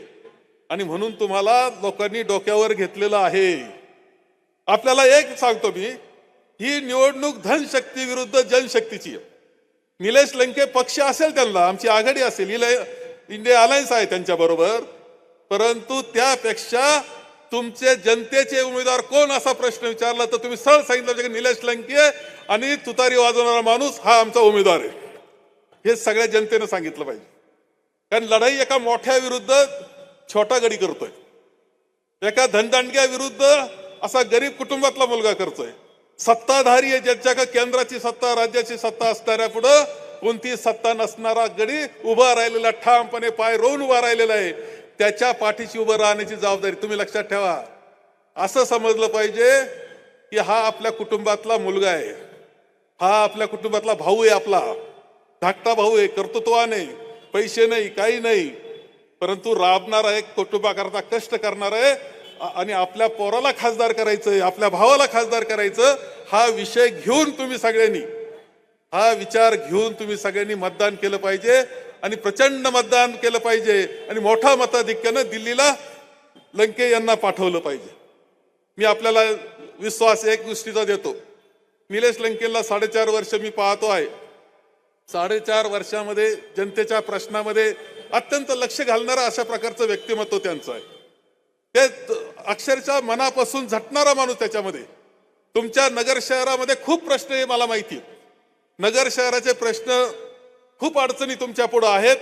आणि म्हणून तुम्हाला लोकांनी डोक्यावर घेतलेलं आहे. आपल्याला एक सांगतो मी, ही निवडणूक धनशक्ती विरुद्ध जनशक्तीची आहे. निलेश लंके पक्ष असेल, त्यांना आमची आघाडी असेल, इंडिया अलायन्स आहे त्यांच्या बरोबर, परंतु त्यापेक्षा तुमचे जनतेचे उमेदवार कोण असा प्रश्न विचारला तर तुम्ही सरळ सांगितलं की निलेश लंके आणि तुतारी वाजवणारा माणूस हा आमचा उमेदवार आहे. हे सगळ्या जनतेनं सांगितलं पाहिजे. कारण लढाई एका मोठ्या विरुद्ध छोटा गडी करतोय, एका धनदांडग्या विरुद्ध असा गरीब कुटुंबातला मुलगा करतोय. सत्ताधारी आहे, ज्यांच्याकडे केंद्राची सत्ता, राज्याची सत्ता असणाऱ्या पुढं कोणती सत्ता नसणारा गडी उभा राहिलेला, ठामपणे पाय रोवून उभा राहिलेला आहे. त्याच्या पाठीशी उभं राहण्याची जबाबदारी तुम्ही लक्षात ठेवा. असं समजलं पाहिजे की हा आपल्या कुटुंबातला मुलगा आहे, हा आपल्या कुटुंबातला भाऊ आहे, आपला धाकटा भाऊ आहे, कर्तृत्वान आहे, पैसे नाही, काही नाही, परंतु राबणारा, एक कुटुंबाकरता कष्ट करणार आहे. आणि आपल्या पोराला खासदार करायचंय, आपल्या भावाला खासदार करायचं, हा विषय घेऊन तुम्ही सगळ्यांनी, हा विचार घेऊन तुम्ही सगळ्यांनी मतदान केलं पाहिजे. आणि प्रचंड मतदान केलं पाहिजे, आणि मोठा मताधिक्यानं दिल्लीला लंके यांना पाठवलं पाहिजे. मी आपल्याला विश्वास एक गोष्टीचा देतो, निलेश लंकेला 4.5 वर्ष मी पाहतो आहे. 4.5 वर्षामध्ये जनतेच्या प्रश्नामध्ये अत्यंत लक्ष घालणारा अशा प्रकारचं व्यक्तिमत्व त्यांचं आहे. ते अक्षरशः मनापासून झटणारा माणूस त्याच्यामध्ये. तुमच्या नगर शहरामध्ये खूप प्रश्न आहे, मला माहिती. नगर शहराचे प्रश्न खूप अडचणी तुमच्या पुढे आहेत.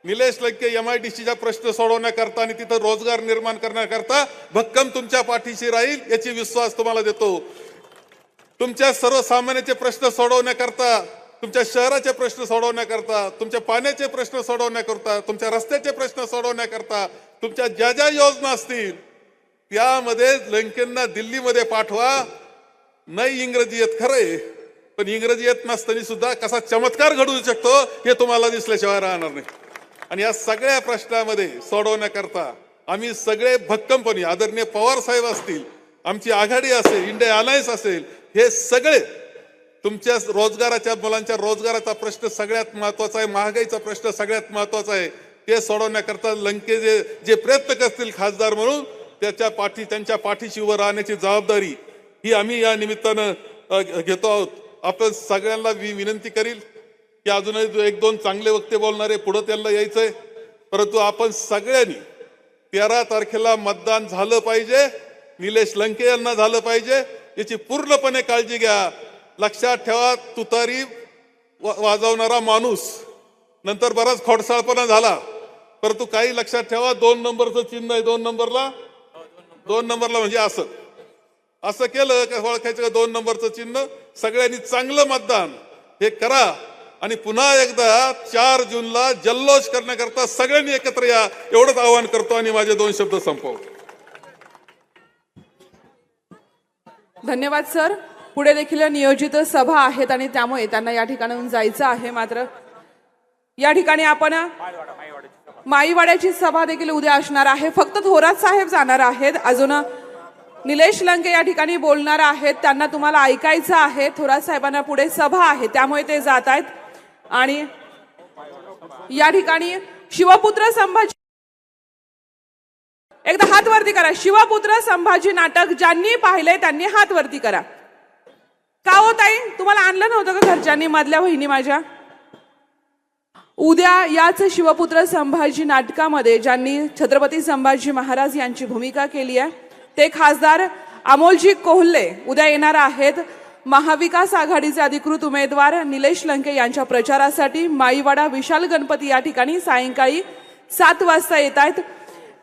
निलेश लंके MIDCचा प्रश्न सोडवण्याकरता आणि तिथं रोजगार निर्माण करण्याकरता भक्कम तुमच्या पाठीशी राहील, याची विश्वास तुम्हाला देतो. तुमच्या सर्वसामान्याचे प्रश्न सोडवण्याकरता, तुमच्या शहराचे प्रश्न सोडवण्याकरता, तुमच्या पाण्याचे प्रश्न सोडवण्याकरता, तुमच्या रस्त्याचे प्रश्न सोडवण्याकरता, तुमच्या ज्या ज्या योजना असतील त्यामध्ये लंकेंना दिल्लीमध्ये पाठवा. नाही इंग्रजी येत खरंय, पण इंग्रजी येत नसताना सुद्धा कसा चमत्कार घडू शकतो हे तुम्हाला दिसल्याशिवाय राहणार नाही. आणि या सगळ्या प्रश्नामध्ये सोडवण्याकरता आम्ही सगळे भक्कमपणे, आदरणीय पवार साहेब असतील, आमची आघाडी असेल, इंडिया अलायन्स असेल, हे सगळे तुमच्या रोजगाराच्या मुलांच्या रोजगाराचा प्रश्न सगळ्यात महत्वाचा आहे, महागाईचा प्रश्न सगळ्यात महत्वाचा आहे. ते सोडवण्याकरता लंके जे प्रयत्न करतील खासदार म्हणून त्यांच्या पाठीशी उभं राहण्याची जबाबदारी ही आम्ही या निमित्तानं घेतो आहोत. आपण सगळ्यांना विनंती करील की अजूनही एक दोन चांगले वक्ते बोलणारे पुढे त्यांना यायचंय, परंतु आपण सगळ्यांनी 13 तारखेला मतदान झालं पाहिजे, निलेश लंके यांना झालं पाहिजे, याची पूर्णपणे काळजी घ्या. लक्षात ठेवा, तुतारी वाजवणारा माणूस नंतर बराच खोडसाळपणा झाला, परंतु काही लक्षात ठेवा, 2 नंबरचं चिन्ह आहे. 2 नंबरला म्हणजे असं केलं का ओळखायचं का 2 नंबरचं चिन्ह. सगळ्यांनी चांगलं मतदान हे करा आणि पुन्हा एकदा 4 जूनला जल्लोष करण्याकरता सगळ्यांनी एकत्र या, एवढंच आवाहन करतो आणि माझे 2 शब्द संपवतो. धन्यवाद सर. पुढे देखील नियोजित सभा आहेत आणि त्यामुळे त्यांना या ठिकाणाहून जायचं आहे. मात्र या ठिकाणी आपण माईवाड्याची सभा देखील उद्या असणार आहे. फक्त थोरात साहेब जाणार आहेत, अजून निलेश लंके या ठिकाणी बोलणार आहेत, त्यांना तुम्हाला ऐकायचं आहे. थोरात साहेबांना पुढे सभा आहे त्यामुळे ते जात आहेत. आणि या ठिकाणी शिवपुत्र संभाजी, एकदा हात वरती करा. शिवपुत्र संभाजी नाटक ज्यांनी पाहिलंय त्यांनी हात वरती करा. का हो ताई, तुम्हाला आणलं नव्हतं का घरच्यांनी, मधल्या बहिणी माझ्या? उद्या याच शिवपुत्र संभाजी नाटकामध्ये ज्यांनी छत्रपती संभाजी महाराज यांची भूमिका केली आहे ते खासदार अमोलजी कोल्हे उद्या येणार आहेत. महाविकास आघाडीचे अधिकृत उमेदवार निलेश लंके यांच्या प्रचारासाठी माईवाडा विशाल गणपती या ठिकाणी सायंकाळी 7 वाजता येत आहेत.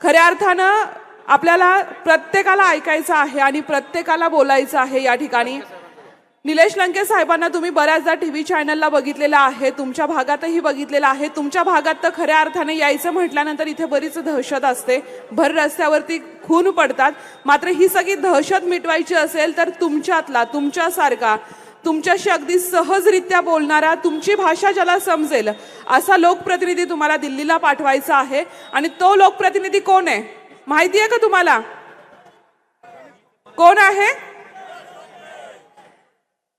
खऱ्या अर्थानं आपल्याला प्रत्येकाला ऐकायचं आहे आणि प्रत्येकाला बोलायचं आहे. या ठिकाणी निलेश लंके साहेबांना तुम्ही बऱ्याचदा टीव्ही चॅनलला बघितलेलं आहे, तुमच्या भागातही बघितलेलं आहे. तुमच्या भागात तर खऱ्या अर्थाने यायचं म्हटल्यानंतर इथे बरीच दहशत असते, भर रस्त्यावरती खून पडतात. मात्र ही सगळी दहशत मिटवायची असेल तर तुमच्यातला, तुमच्यासारखा, तुमच्याशी अगदी सहजरित्या बोलणारा, तुमची भाषा ज्याला समजेल असा लोकप्रतिनिधी तुम्हाला दिल्लीला पाठवायचा आहे. आणि तो लोकप्रतिनिधी कोण आहे माहिती आहे का तुम्हाला? कोण आहे?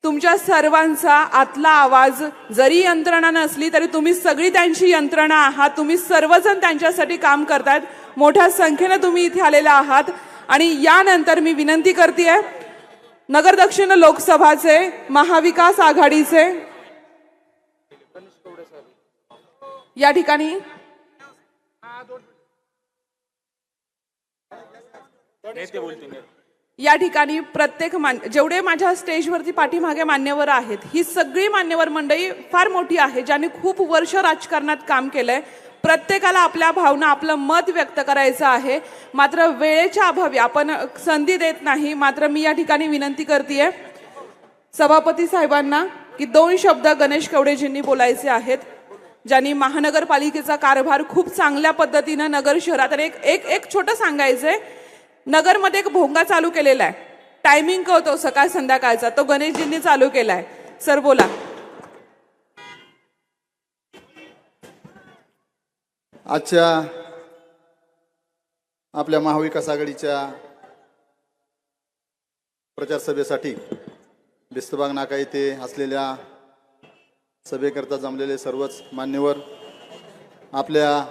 तुमच्या सर्वांचा आतला आवाज. जरी यंत्रणा नसली तरी तुम्ही सगळी त्यांची यंत्रणा आहात. तुम्ही सर्वजण त्यांच्यासाठी काम करतायत. मोठ्या संख्येने तुम्ही इथे आलेले आहात. आणि यानंतर मी विनंती करतेय नगर दक्षिण लोकसभाचे महाविकास आघाडीचे या ठिकाणी प्रत्येक जेवढे माझ्या स्टेजवरती पाठीमागे मान्यवर आहेत, ही सगळी मान्यवर मंडळी फार मोठी आहे ज्यांनी खूप वर्ष राजकारणात काम केलंय. प्रत्येकाला आपल्या भावना, आपलं मत व्यक्त करायचं आहे. मात्र वेळेच्या अभावी आपण संधी देत नाही. मात्र मी या ठिकाणी विनंती करतेय सभापती साहेबांना की 2 शब्द गणेश कवडेजींनी बोलायचे आहेत, ज्यांनी महानगरपालिकेचा कारभार खूप चांगल्या पद्धतीनं नगर शहरात. एक छोटं सांगायचंय, नगरमध्ये एक भोंगा चालू केलेला आहे, टायमिंग कळतो सकाळ संध्याकाळचा, तो गणेशजींनी चालू केलाय. सर बोला. आजच्या आपल्या महाविकास आघाडीच्या प्रचार सभेसाठी बिस्तबाग नाका येथे असलेल्या सभेकरता जमलेले सर्वच मान्यवर, आपल्या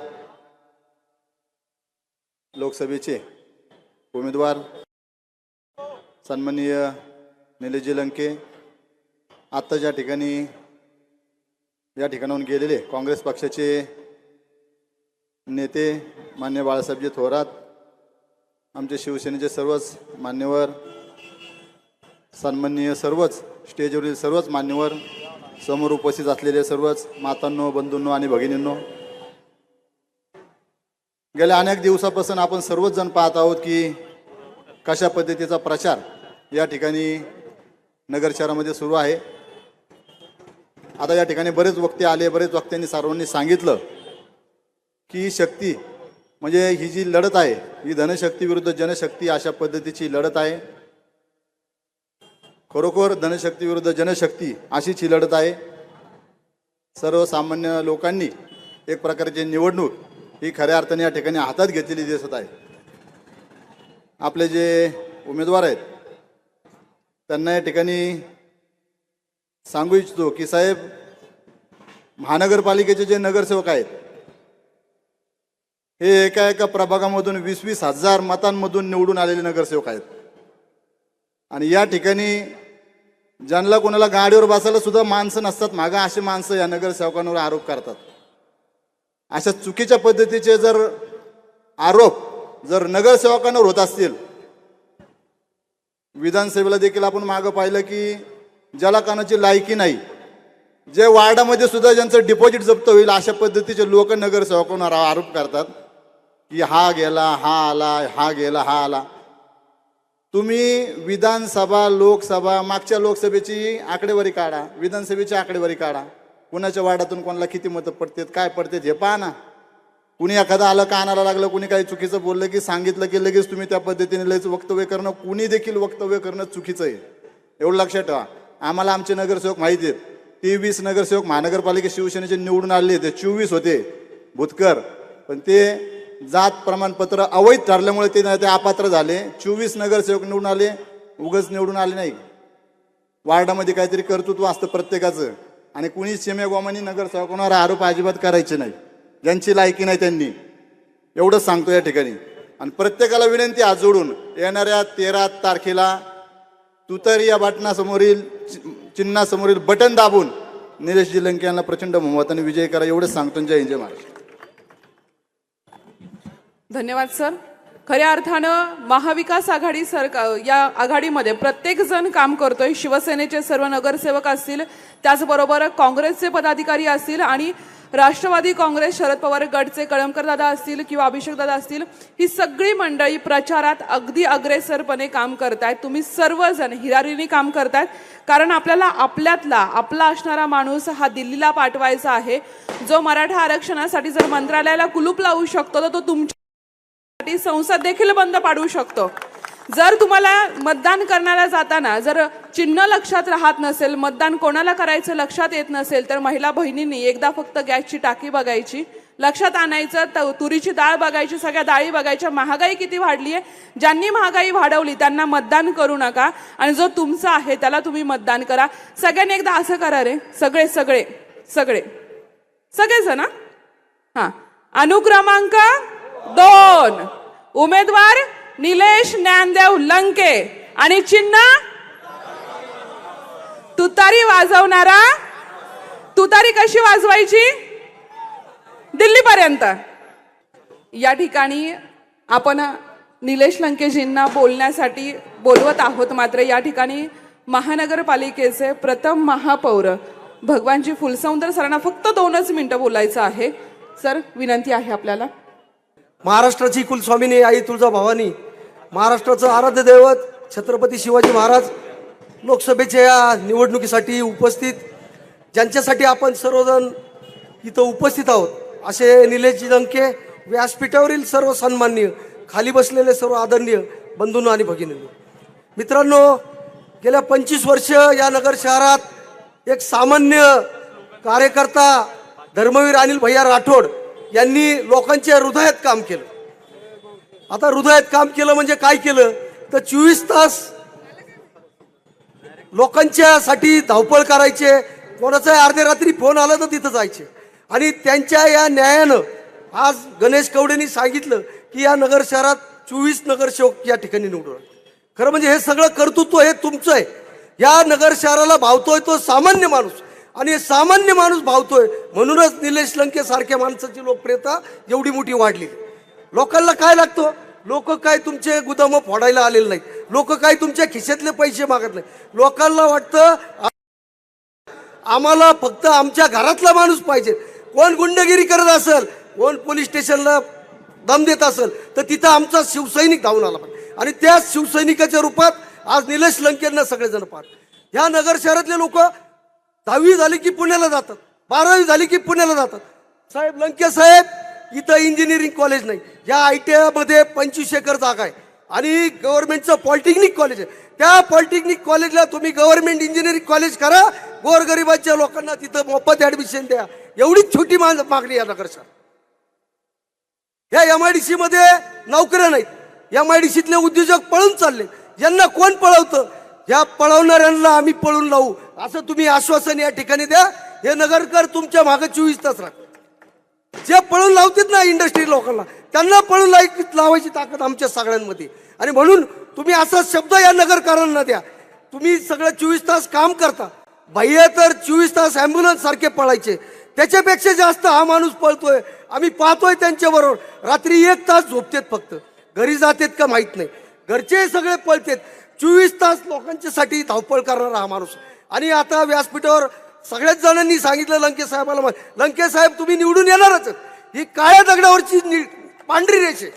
लोकसभेचे उमेदवार सन्माननीय निलेशजी लंके, आत्ता ज्या ठिकाणी या ठिकाणाहून गेलेले काँग्रेस पक्षाचे नेते मान्य बाळासाहेबजी थोरात, आमचे शिवसेनेचे सर्वच मान्यवर, सन्माननीय सर्वच स्टेजवरील सर्वच मान्यवर, समोर उपस्थित असलेले सर्वच मातांनो, बंधूंनो आणि भगिनींनो, गेल्या अनेक दिवसापासून आपण सर्वच जण पाहत आहोत की कशा पद्धतीचा प्रचार या ठिकाणी नगर शहरामध्ये सुरू आहे. आता या ठिकाणी बरेच वक्ते आले, बरेच वक्त्यांनी सर्वांनी सांगितलं की शक्ती म्हणजे ही जी लढत आहे ही धनशक्ती विरुद्ध जनशक्ती अशा पद्धतीची लढत आहे. खरोखर धनशक्ती विरुद्ध जनशक्ती अशीच ही लढत आहे. सर्वसामान्य लोकांनी एक प्रकारची निवडणूक ही खऱ्या अर्थाने या ठिकाणी हातात घेतलेली दिसत आहे. आपले जे उमेदवार आहेत त्यांना या ठिकाणी सांगू इच्छितो की साहेब, महानगरपालिकेचे जे नगरसेवक आहेत हे एका एका प्रभागामधून 20-20 हजार मतांमधून निवडून आलेले नगरसेवक आहेत. आणि या ठिकाणी ज्यांना कोणाला गाडीवर बसायला सुद्धा माणसं नसतात मागं, असे माणसं या नगरसेवकांवर आरोप करतात. अशा चुकीच्या पद्धतीचे जर आरोप जर नगरसेवकांवर होत असतील, विधानसभेला देखील आपण मागं पाहिलं की ज्याला कानाची लायकी नाही, जे वार्डामध्ये सुद्धा ज्यांचं डिपॉझिट जप्त होईल अशा पद्धतीचे लोक नगरसेवकांवर आरोप करतात की हा गेला, हा आला, हा गेला, हा आला. तुम्ही विधानसभा, लोकसभा, मागच्या लोकसभेची आकडेवारी काढा, विधानसभेची आकडेवारी काढा, कुणाच्या वार्डातून कोणाला किती मतं पडतात, काय पडतात हे पहा ना. कुणी एखादा आलं, कानाला लागलं, कुणी काही चुकीचं बोललं की सांगितलं की लगेच तुम्ही त्या पद्धतीने लगेच वक्तव्य करणं, कुणी देखील वक्तव्य करणं चुकीचं आहे. एवढं लक्षात ठेवा. आम्हाला आमचे नगरसेवक माहिती आहेत. 23 नगरसेवक महानगरपालिका शिवसेनेचे निवडून आले, ते 24 होते भूतकर, पण ते जात प्रमाणपत्र अवैध ठरल्यामुळे ते अपात्र झाले. 24 नगरसेवक निवडून आले, उगाच निवडून आले नाही. वार्डामध्ये काहीतरी कर्तृत्व असतं प्रत्येकाचं, आणि कुणी शेमेगोमानी नगरसेवकांवर आरोप अजिबात करायचे नाही. ज्यांची लायकी नाही त्यांनी. एवढंच सांगतो या ठिकाणी. आणि प्रत्येकाला विनंती हात जोडून, येणाऱ्या 13 तारखेला तुतारी या बटनासमोरील चिन्हासमोरील बटन दाबून निलेशजी लंके यांना प्रचंड बहुमताने विजय करा. एवढंच सांगतो. जय हिंद, जय महाराष्ट्र. धन्यवाद सर. खऱ्या अर्थानं महाविकास आघाडी सरकार या आघाडीमध्ये प्रत्येक जण काम करतोय. शिवसेनेचे सर्व नगरसेवक असतील, त्याचबरोबर काँग्रेसचे पदाधिकारी असतील, आणि राष्ट्रवादी काँग्रेस शरद पवार गटचे कळमकर दादा असतील किंवा अभिषेक दादा असतील, ही सगळी मंडळी प्रचारात अगदी अग्रेसरपणे काम करतायत. तुम्ही सर्वजण हिरारीने काम करतायत, कारण आपल्याला आपल्यातला आपला असणारा माणूस हा दिल्लीला पाठवायचा आहे. जो मराठा आरक्षणासाठी जर मंत्रालयाला कुलूप लावू शकतो, तर तो तुमच्या संसद देखील बंद पाडू शकतो. जर तुम्हाला मतदान करण्याला जाताना जर चिन्ह लक्षात राहत नसेल, मतदान कोणाला करायचं लक्षात येत नसेल, तर महिला बहिणींनी एकदा फक्त गॅसची टाकी बघायची, लक्षात आणायचं, तुरीची डाळ बघायची, सगळ्या डाळी बघायच्या. महागाई किती वाढली आहे, ज्यांनी महागाई वाढवली त्यांना मतदान करू नका, आणि जो तुमचा आहे त्याला तुम्ही मतदान करा. सगळ्यांनी एकदा असं करा रे, सगळे सगळे सगळे सगळेजण. हा, अनुक्रमांक 2, उमेदवार निलेश ज्ञानदेव लंके, आणि चिन्ह तुतारी वाजवणारा. तुतारी कशी वाजवायची? दिल्लीपर्यंत. या ठिकाणी आपण निलेश लंकेजींना बोलण्यासाठी बोलवत आहोत. मात्र या ठिकाणी महानगरपालिकेचे प्रथम महापौर भगवानजी फुलसौंदर सरांना फक्त 2च मिनिटं बोलायचं आहे. सर, विनंती आहे आपल्याला. महाराष्ट्राची कुलस्वामिनी आई तुळजाभवानी, महाराष्ट्राचं आराध्य दैवत छत्रपती शिवाजी महाराज लोकसभेच्या या निवडणुकीसाठी उपस्थित, ज्यांच्यासाठी आपण सर्वजण इथं उपस्थित आहोत, असे निलेशजी लंके, व्यासपीठावरील सर्व सन्माननीय, खाली बसलेले सर्व आदरणीय बंधूंनो आणि भगिनींनो, मित्रांनो, गेल्या 25 वर्ष या नगर शहरात एक सामान्य कार्यकर्ता धर्मवीर अनिल भैया राठोड यांनी लोकांच्या हृदयात काम केलं. आता हृदयात काम केलं म्हणजे काय केलं, तर 24 तास लोकांच्यासाठी धावपळ करायचे. कोणाचा अर्ध्या रात्री फोन आला तर तिथं जायचे. आणि त्यांच्या या न्यायानं आज गणेश कवडेंनी सांगितलं की या नगर शहरात 24 नगरसेवक या ठिकाणी निवडून. खरं म्हणजे हे सगळं कर्तृत्व हे तुमचं आहे. या नगर शहराला भावतोय तो सामान्य माणूस, आणि सामान्य माणूस भावतोय म्हणूनच निलेश लंके सारख्या माणसाची लोकप्रियता एवढी मोठी वाढली. लोकांना काय लागतं, लोक काय तुमचे गुदाम फोडायला आलेले नाहीत, लोक काय तुमच्या खिशातले पैसे मागत नाही. लोकांना वाटतं आम्हाला फक्त आमच्या घरातला माणूस पाहिजे. कोण गुंडगिरी करत असेल, कोण पोलीस स्टेशनला दम देत असेल, तर तिथं आमचा शिवसैनिक धावून आला पाहिजे. आणि त्या शिवसैनिकाच्या रूपात आज निलेश लंकेंना सगळेजण पाहत. ह्या नगर शहरातले लोक 10वी झाली की पुण्याला जातात, 12वी झाली की पुण्याला जातात. साहेब लंके साहेब, इथं इंजिनिअरिंग कॉलेज नाही. या ITI मध्ये 25 एकर जागा आहे, आणि गव्हर्नमेंटचं पॉलिटेक्निक कॉलेज आहे. त्या पॉलिटेक्निक कॉलेजला तुम्ही गव्हर्नमेंट इंजिनिअरिंग कॉलेज करा, गोरगरिबाच्या लोकांना तिथं मोफत ऍडमिशन द्या. एवढी छोटी मागणी या नगर शहरात. या MIDC मध्ये नोकऱ्या नाहीत. MIDCतले उद्योजक पळून चालले. यांना कोण पळवतं? या पळवणाऱ्यांना आम्ही पळून लावू असं तुम्ही आश्वासन या ठिकाणी द्या. हे नगरकर तुमच्या मागे 24 तास राहतात. जे पळून लावतात ना इंडस्ट्री लोकांना, त्यांना पळून लावायची ताकद आमच्या सगळ्यांमध्ये. आणि म्हणून तुम्ही असा शब्द या नगरकरांना द्या. तुम्ही सगळं 24 तास काम करता, बाह्य तर 24 तास ॲम्ब्युलन्स सारखे पळायचे, त्याच्यापेक्षा जास्त हा माणूस पळतोय. आम्ही पाहतोय त्यांच्याबरोबर. रात्री 1 तास झोपतेत, फक्त घरी जातेत का माहीत नाही. घरचे सगळे पळतेत. 24 तास लोकांच्यासाठी धावपळ करणारा हा माणूस. आणि आता व्यासपीठावर सगळ्याच जणांनी सांगितलं लंके साहेबाला, लंके साहेब तुम्ही निवडून येणारच. ही काळ्या दगडावरची पांढरी रेष आहे.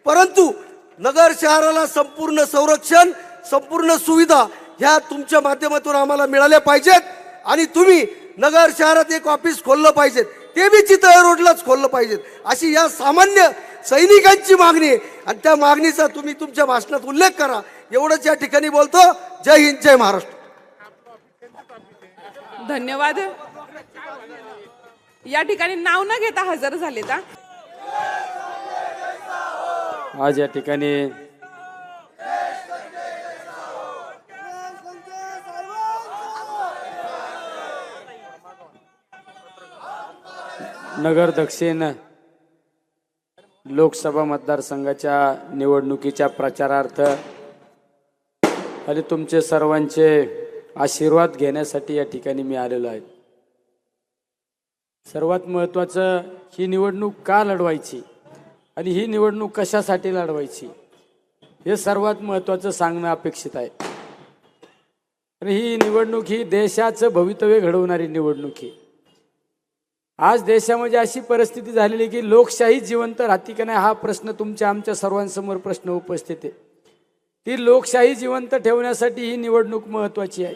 परंतु नगर शहराला संपूर्ण संरक्षण, संपूर्ण सुविधा ह्या तुमच्या माध्यमातून आम्हाला मिळाल्या पाहिजेत. आणि तुम्ही नगर शहरात एक ऑफिस खोललं पाहिजेत, ते बी चितळे रोडलाच खोललं पाहिजेत, अशी या सामान्य सैनिकांची मागणी आहे. आणि त्या मागणीचा तुम्ही तुमच्या भाषणात उल्लेख करा. एवढंच या ठिकाणी बोलतो. जय हिंद, जय महाराष्ट्र. धन्यवाद. या ठिकाणी नाव न घेता हजर झालेत. आज या ठिकाणी नगर दक्षिण लोकसभा मतदारसंघाच्या निवडणुकीच्या प्रचारार्थ आणि तुमचे सर्वांचे आशीर्वाद घेण्यासाठी या ठिकाणी मी आलेलो आहे. सर्वात महत्त्वाचं, ही निवडणूक का लढवायची आणि ही निवडणूक कशासाठी लढवायची हे सर्वात महत्त्वाचं सांगणं अपेक्षित आहे. आणि ही निवडणूक ही देशाचं भवितव्य घडवणारी निवडणूक आहे. आज देशामध्ये अशी परिस्थिती झालेली की लोकशाही जिवंत राहते की नाही हा प्रश्न तुमच्या आमच्या सर्वांसमोर प्रश्न उपस्थित आहे. ती लोकशाही जिवंत ठेवण्यासाठी ही निवडणूक महत्त्वाची आहे.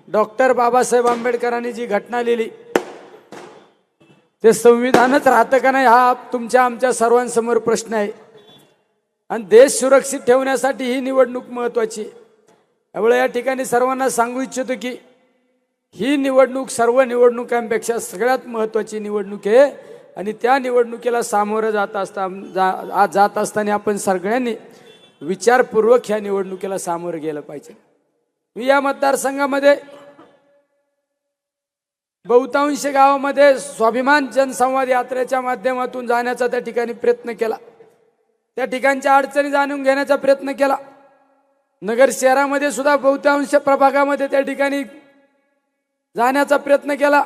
डॉक्टर बाबासाहेब आंबेडकरांनी जी घटना लिहिली ते संविधानच राहतं का नाही हा तुमच्या आमच्या सर्वांसमोर प्रश्न आहे. आणि देश सुरक्षित ठेवण्यासाठी ही निवडणूक महत्त्वाची आहे. त्यामुळे या ठिकाणी सर्वांना सांगू इच्छितो की ही निवडणूक सर्व निवडणुकांपेक्षा सगळ्यात महत्त्वाची निवडणूक आहे. आणि त्या निवडणुकीला सामोरं जात असताना आपण सगळ्यांनी विचारपूर्वक ह्या निवडणुकीला सामोरं गेलं पाहिजे. मी या मतदारसंघामध्ये बहुतांश गावामध्ये स्वाभिमान जनसंवाद यात्रेच्या माध्यमातून जाण्याचा त्या ठिकाणी प्रयत्न केला. त्या ठिकाणच्या अडचणी जाणून घेण्याचा प्रयत्न केला. नगर शहरामध्ये सुद्धा बहुतांश प्रभागामध्ये त्या ठिकाणी जाण्याचा प्रयत्न केला.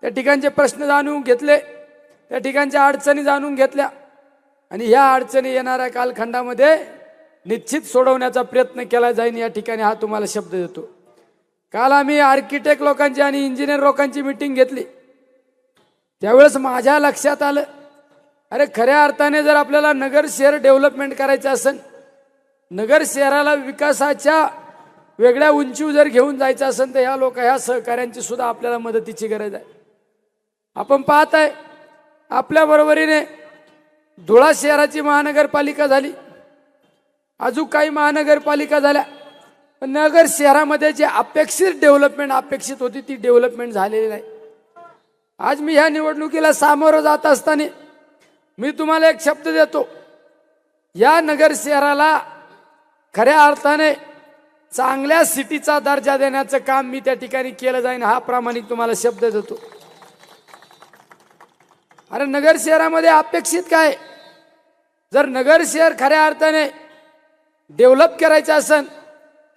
त्या ठिकाणचे प्रश्न जाणून घेतले, त्या ठिकाणच्या अडचणी जाणून घेतल्या आणि ह्या अडचणी येणाऱ्या कालखंडामध्ये निश्चित सोडवण्याचा प्रयत्न केला जाईल. या ठिकाणी हा तुम्हाला शब्द देतो. काल आम्ही आर्किटेक्ट लोकांची आणि इंजिनियर लोकांची मीटिंग घेतली. त्यावेळेस माझ्या लक्षात आलं, अरे खऱ्या अर्थाने जर आपल्याला नगर शहर डेव्हलपमेंट करायचं असेल, नगर शहराला विकासाच्या वेगळ्या उंचीवर जर घेऊन जायचं असेल तर ह्या सहकार्यांची सुद्धा आपल्याला मदतीची गरज आहे. आपण पाहत आहे आपल्या बरोबरीने धुळा शहराची महानगरपालिका झाली, अजून काही महानगरपालिका झाल्या, पण नगर शहरामध्ये जे अपेक्षित डेव्हलपमेंट अपेक्षित होती ती डेव्हलपमेंट झालेली नाही. आज मी ह्या निवडणुकीला सामोरं जात असताना मी तुम्हाला एक शब्द देतो, या नगर शहराला खऱ्या अर्थाने चांगल्या सिटीचा दर्जा देण्याचं काम मी त्या ठिकाणी केलं जाईल हा प्रामाणिक तुम्हाला शब्द देतो. अरे नगर शहरामध्ये अपेक्षित काय, जर नगर शहर खऱ्या अर्थाने डेव्हलप करायचं असेल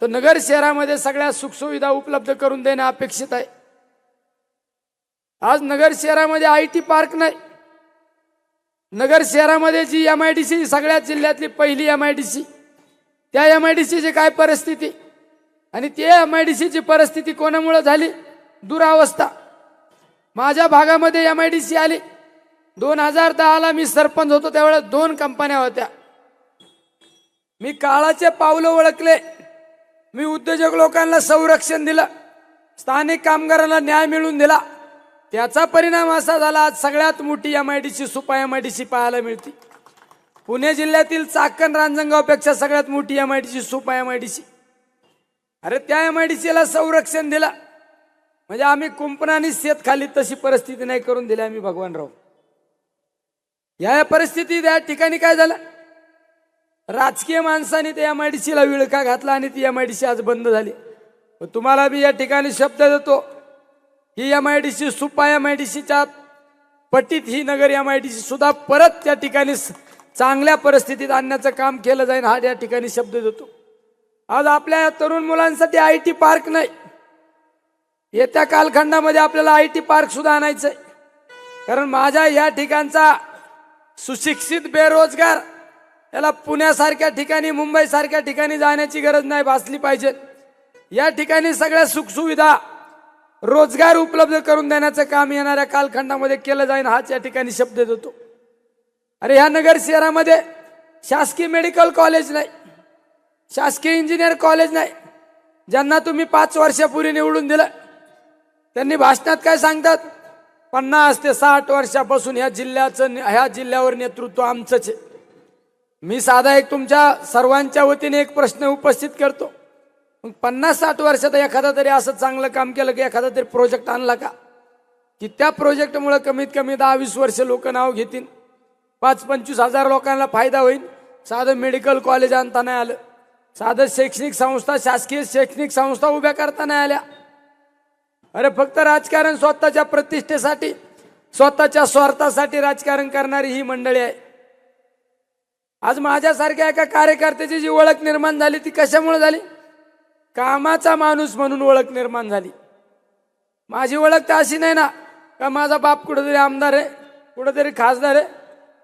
तर नगर शहरामध्ये सगळ्या सुखसुविधा उपलब्ध करून देणं अपेक्षित आहे. आज नगर शहरामध्ये IT पार्क नाही. नगर शहरामध्ये जी MIDC सगळ्या जिल्ह्यातली पहिली MIDC, त्या MIDCची काय परिस्थिती आणि त्या MIDCची परिस्थिती कोणामुळे झाली, दुरावस्था. माझ्या भागामध्ये MIDC आली 2010ला. मी सरपंच होतो त्यावेळेस 2 कंपन्या होत्या. मी काळाचे पावलं ओळखले. मी उद्योजक लोकांना संरक्षण दिलं, स्थानिक कामगारांना न्याय मिळवून दिला. त्याचा परिणाम असा झाला आज सगळ्यात मोठी MIDC सुपा MIDC पाहायला मिळते. पुणे जिल्ह्यातील चाकण रांजणगावपेक्षा सगळ्यात मोठी MIDC सुपा MIDC. अरे त्या MIDCला संरक्षण दिलं म्हणजे आम्ही कुंपणाने शेत खाली तशी परिस्थिती नाही करून दिली आम्ही भगवानराव. या परिस्थितीत या ठिकाणी काय झालं, राजकीय माणसाने त्या MIDCला विळखा घातला आणि ती MIDC आज बंद झाली. तुम्हाला मी या ठिकाणी शब्द देतो ही MIDC सुपा MIDCच्या पटीत ही नगर MIDC सुद्धा परत त्या ठिकाणी चांगल्या परिस्थितीत आणण्याचं काम केलं जाईल हा या ठिकाणी शब्द देतो. आज आपल्या या तरुण मुलांसाठी IT पार्क नाही, येत्या कालखंडामध्ये आपल्याला IT पार्क सुद्धा आणायचंय. कारण माझ्या या ठिकाणचा सुशिक्षित बेरोजगार याला पुण्यासारख्या ठिकाणी मुंबईसारख्या ठिकाणी जाण्याची गरज नाही भासली पाहिजे. या ठिकाणी सगळ्या सुखसुविधा रोजगार उपलब्ध करून देण्याचं काम येणाऱ्या कालखंडामध्ये केलं जाईल हाच या ठिकाणी शब्द देतो. अरे ह्या नगर शहरामध्ये शासकीय मेडिकल कॉलेज नाही, शासकीय इंजिनियर कॉलेज नाही. ज्यांना तुम्ही 5 वर्षापूर्वी निवडून दिलं त्यांनी भाषणात काय सांगतात, 50 ते 60 वर्षापासून ह्या जिल्ह्यावर नेतृत्व आमचंच आहे. मी साधा एक तुमच्या सर्वांच्या वतीने एक प्रश्न उपस्थित करतो. 50-60 वर्षात एखादा तरी असं चांगलं काम केलं की एखादा तरी प्रोजेक्ट आणला का, की त्या प्रोजेक्टमुळे कमीत कमी 10-20 वर्ष लोक नाव घेतील, 5-25 हजार लोकांना फायदा होईल. साधं मेडिकल कॉलेज आणता नाही आलं, साधं शैक्षणिक संस्था शासकीय शैक्षणिक संस्था उभ्या करता नाही आल्या. अरे फक्त राजकारण स्वतःच्या प्रतिष्ठेसाठी स्वतःच्या स्वार्थासाठी राजकारण करणारी ही मंडळी आहे. आज माझ्यासारख्या एका कार्यकर्त्याची जी ओळख निर्माण झाली ती कशामुळे झाली, कामाचा माणूस म्हणून ओळख निर्माण झाली. माझी ओळख तर अशी नाही ना का माझा बाप कुठेतरी आमदार आहे, कुठेतरी खासदार आहे,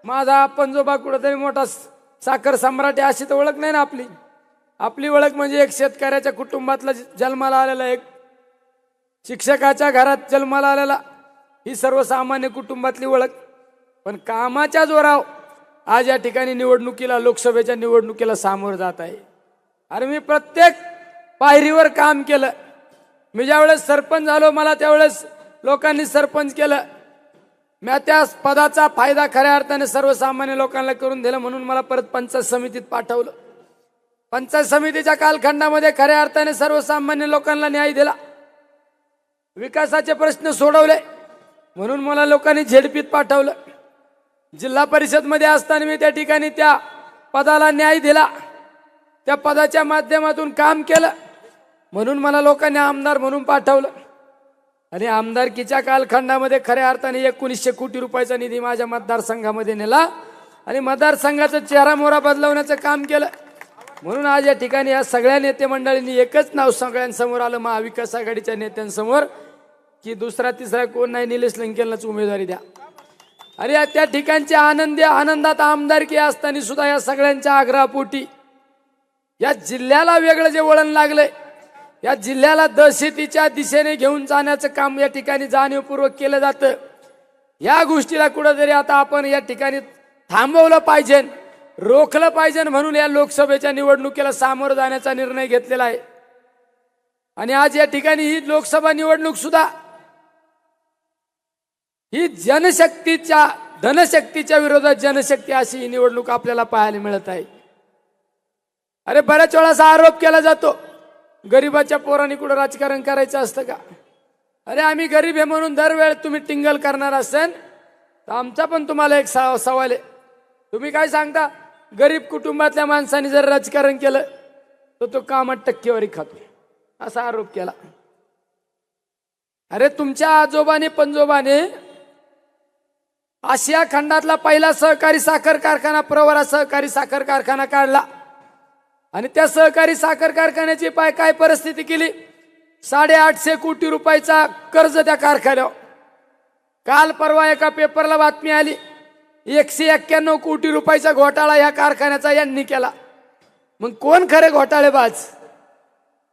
माझा पंजोबा कुठेतरी मोठा साखर सम्राट आहे, अशी तर ओळख नाही ना आपली. आपली ओळख म्हणजे एक शेतकऱ्याच्या कुटुंबातला जन्माला आलेला, एक शिक्षकाच्या घरात जन्माला आलेला, ही सर्वसामान्य कुटुंबातली ओळख. पण कामाच्या जोरावर आज या ठिकाणी निवडणुकीला लोकसभेच्या निवडणुकीला सामोरं जात आहे. अरे मी प्रत्येक पायरीवर काम केलं. मी ज्यावेळेस सरपंच झालो मला त्यावेळेस लोकांनी सरपंच केलं. मी त्या पदाचा फायदा खऱ्या अर्थाने सर्वसामान्य लोकांना करून दिला म्हणून मला परत पंचायत समितीत पाठवलं. पंचायत समितीच्या कालखंडामध्ये खऱ्या अर्थाने सर्वसामान्य लोकांना न्याय दिला, विकासाचे प्रश्न सोडवले म्हणून मला लोकांनी झेडपीत पाठवलं. जिल्हा परिषद मध्ये असताना मी त्या ठिकाणी त्या पदाला न्याय दिला, त्या पदाच्या माध्यमातून काम केलं म्हणून मला लोकांनी आमदार म्हणून पाठवलं. आणि आमदारकीच्या कालखंडामध्ये खऱ्या अर्थाने 1900 कोटी रुपयाचा निधी माझ्या मतदारसंघामध्ये नेला आणि मतदारसंघाचा चेहरा मोहरा बदलवण्याचं काम केलं. म्हणून आज या ठिकाणी या सगळ्या नेते मंडळींनी एकच नाव सगळ्यांसमोर आलं, महाविकास आघाडीच्या नेत्यांसमोर, की दुसरा तिसरा कोण नाही, निलेश लंकेलाच उमेदवारी द्या. अरे त्या ठिकाणच्या आनंदात आमदारकी असताना सुद्धा या सगळ्यांच्या आग्रहापोटी या जिल्ह्याला वेगळं जे वळण लागलंय, या जिल्ह्याला दहशतीच्या दिशेने घेऊन जाण्याचं काम या ठिकाणी जाणीवपूर्वक केलं जातं. या गोष्टीला कुठेतरी आता आपण या ठिकाणी थांबवलं पाहिजे, रोखलं पाहिजे म्हणून या लोकसभेच्या निवडणुकीला सामोरं जाण्याचा निर्णय घेतलेला आहे. आणि आज या ठिकाणी ही लोकसभा निवडणूक सुद्धा ही धनशक्तीच्या विरोधात जनशक्ती अशी ही निवडणूक आपल्याला पाहायला मिळत आहे. अरे बऱ्याच वेळा असा आरोप केला जातो गरीबाच्या पोरांनी कुठं राजकारण करायचं असतं का. अरे आम्ही गरीब आहे म्हणून दरवेळ तुम्ही टिंगल करणार असेल तर आमचा पण तुम्हाला एक सवाल आहे. तुम्ही काय सांगता, गरीब कुटुंबातल्या माणसाने जर राजकारण केलं तर तो कामात टक्केवारी खातो असा आरोप केला. अरे तुमच्या आजोबाने पंजोबाने आशिया खंडातला पहिला सहकारी साखर कारखाना प्रवरा सहकारी साखर कारखाना काढला आणि त्या सहकारी साखर कारखान्याची काय परिस्थिती केली, 850 कोटी रुपयाचा कर्ज त्या कारखान्यावर. काल परवा एका पेपरला बातमी आली 191 कोटी रुपयाचा घोटाळा या कारखान्याचा यांनी केला. मग कोण खरे घोटाळेबाज.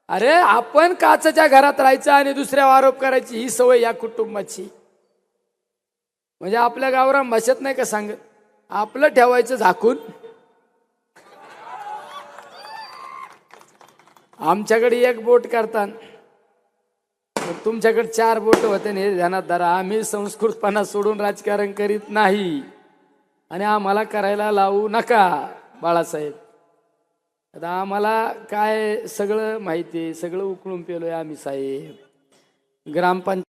अरे आपण काचच्या घरात राहायचं आणि दुसऱ्यावर आरोप करायची ही सवय या कुटुंबाची. म्हणजे आपल्या गावरान भाषेत नाही का सांगत, आपलं ठेवायचं झाकून. आमच्याकडे एक बोट करतात तुमच्याकडे 4 बोट होते हे ध्यानात धरा. आम्ही संस्कृतपणा सोडून राजकारण करीत नाही आणि आम्हाला करायला लावू नका बाळासाहेब. आता आम्हाला काय सगळं माहिती आहे, सगळं उकळून पेलोय आम्ही साहेब. ग्रामपंचायत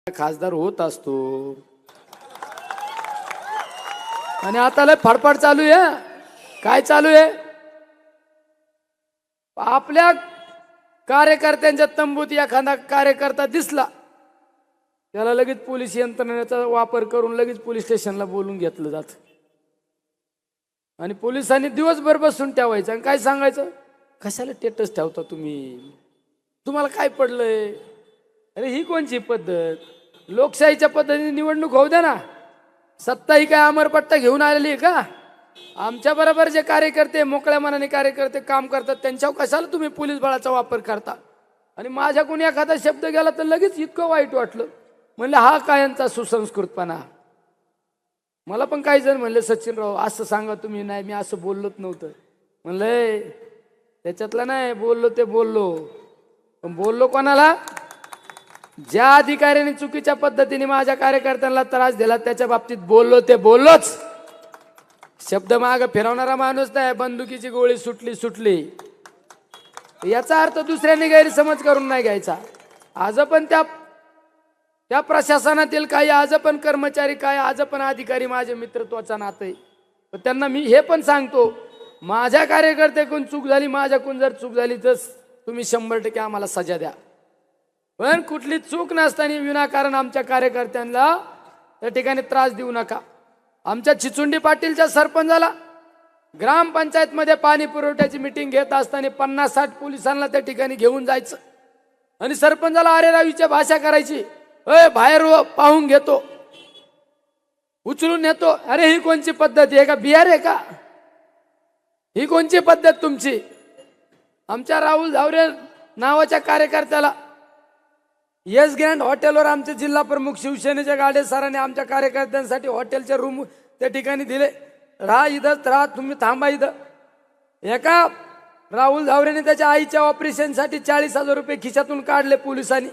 खासदार होत असतो आणि आता लय फडफड चालू आहे. काय चालू आहे, आपल्या कार्यकर्त्यांच्या तंबूत एखादा कार्यकर्ता दिसला, त्याला लगेच पोलीस यंत्रणेचा वापर करून लगेच पोलीस स्टेशनला बोलून घेतलं जातं आणि पोलिसांनी दिवसभर बसून ठेवायचं आणि काय सांगायचं, कशाला स्टेटस ठेवता तुम्ही, तुम्हाला काय पडलंय. अरे ही कोणची पद्धत. लोकशाहीच्या पद्धतीने निवडणूक होऊ द्या ना. सत्ता ही काय अमरपट्टा घेऊन आलेली आहे का. आमच्या बरोबर जे कार्यकर्ते मोकळ्या मनाने कार्यकर्ते काम करतात त्यांच्यावर कशाला तुम्ही पोलीस बळाचा वापर करता. आणि माझ्याकडून एखादा शब्द गेला तर लगेच इतकं वाईट वाटलं. म्हणलं हा काय यांचा सुसंस्कृतपणा. मला पण काही जण म्हणले सचिनराव असं सांगा तुम्ही. नाही मी असं बोललोच नव्हतं. म्हणलंय त्याच्यातलं नाही, बोललो ते बोललो. पण बोललो कोणाला. ज्या अधिकाऱ्याने चुकीच्या पद्धतीने माझ्या कार्यकर्त्यांना त्रास दिला त्याच्या बाबतीत बोललो ते बोललोच. शब्द माग फिरवणारा माणूस नाही. बंदुकीची गोळी सुटली याचा अर्थ दुसऱ्यांनी गैरसमज करून नाही घ्यायचा. आज पण त्या प्रशासनातील काही आज पण कर्मचारी काय आज पण अधिकारी माझे मित्रत्वाचा नातं आहे. पण त्यांना मी हे पण सांगतो, माझ्या कार्यकर्त्याकडून चूक झाली, माझ्याकडून जर चूक झाली तर तुम्ही 100% आम्हाला सजा द्या. पण कुठली चूक नसताना विनाकारण आमच्या कार्यकर्त्यांना त्या ठिकाणी त्रास देऊ नका. आमच्या चिचुंडी पाटीलच्या सरपंचाला ग्रामपंचायतमध्ये पाणी पुरवठ्याची मीटिंग घेत असताना 50-60 पोलिसांना त्या ठिकाणी घेऊन जायचं आणि सरपंचाला अरे रावीच्या भाषा करायची. बाहेर पाहून घेतो, उचलून नेतो. अरे ही कोणची पद्धत आहे का, बिहार आहे का, ही कोणची पद्धत तुमची. आमच्या राहुल धावरे नावाच्या कार्यकर्त्याला येस ग्रँड हॉटेलवर आमचे जिल्हा प्रमुख शिवसेनेच्या गाडे सरांनी आमच्या कार्यकर्त्यांसाठी हॉटेलचे रूम त्या ठिकाणी दिले. राहा इथंच राहा, तुम्ही थांबा इथं. एका राहुल धावरेने त्याच्या आईच्या ऑपरेशनसाठी 40,000 रुपये खिशातून काढले पोलिसांनी.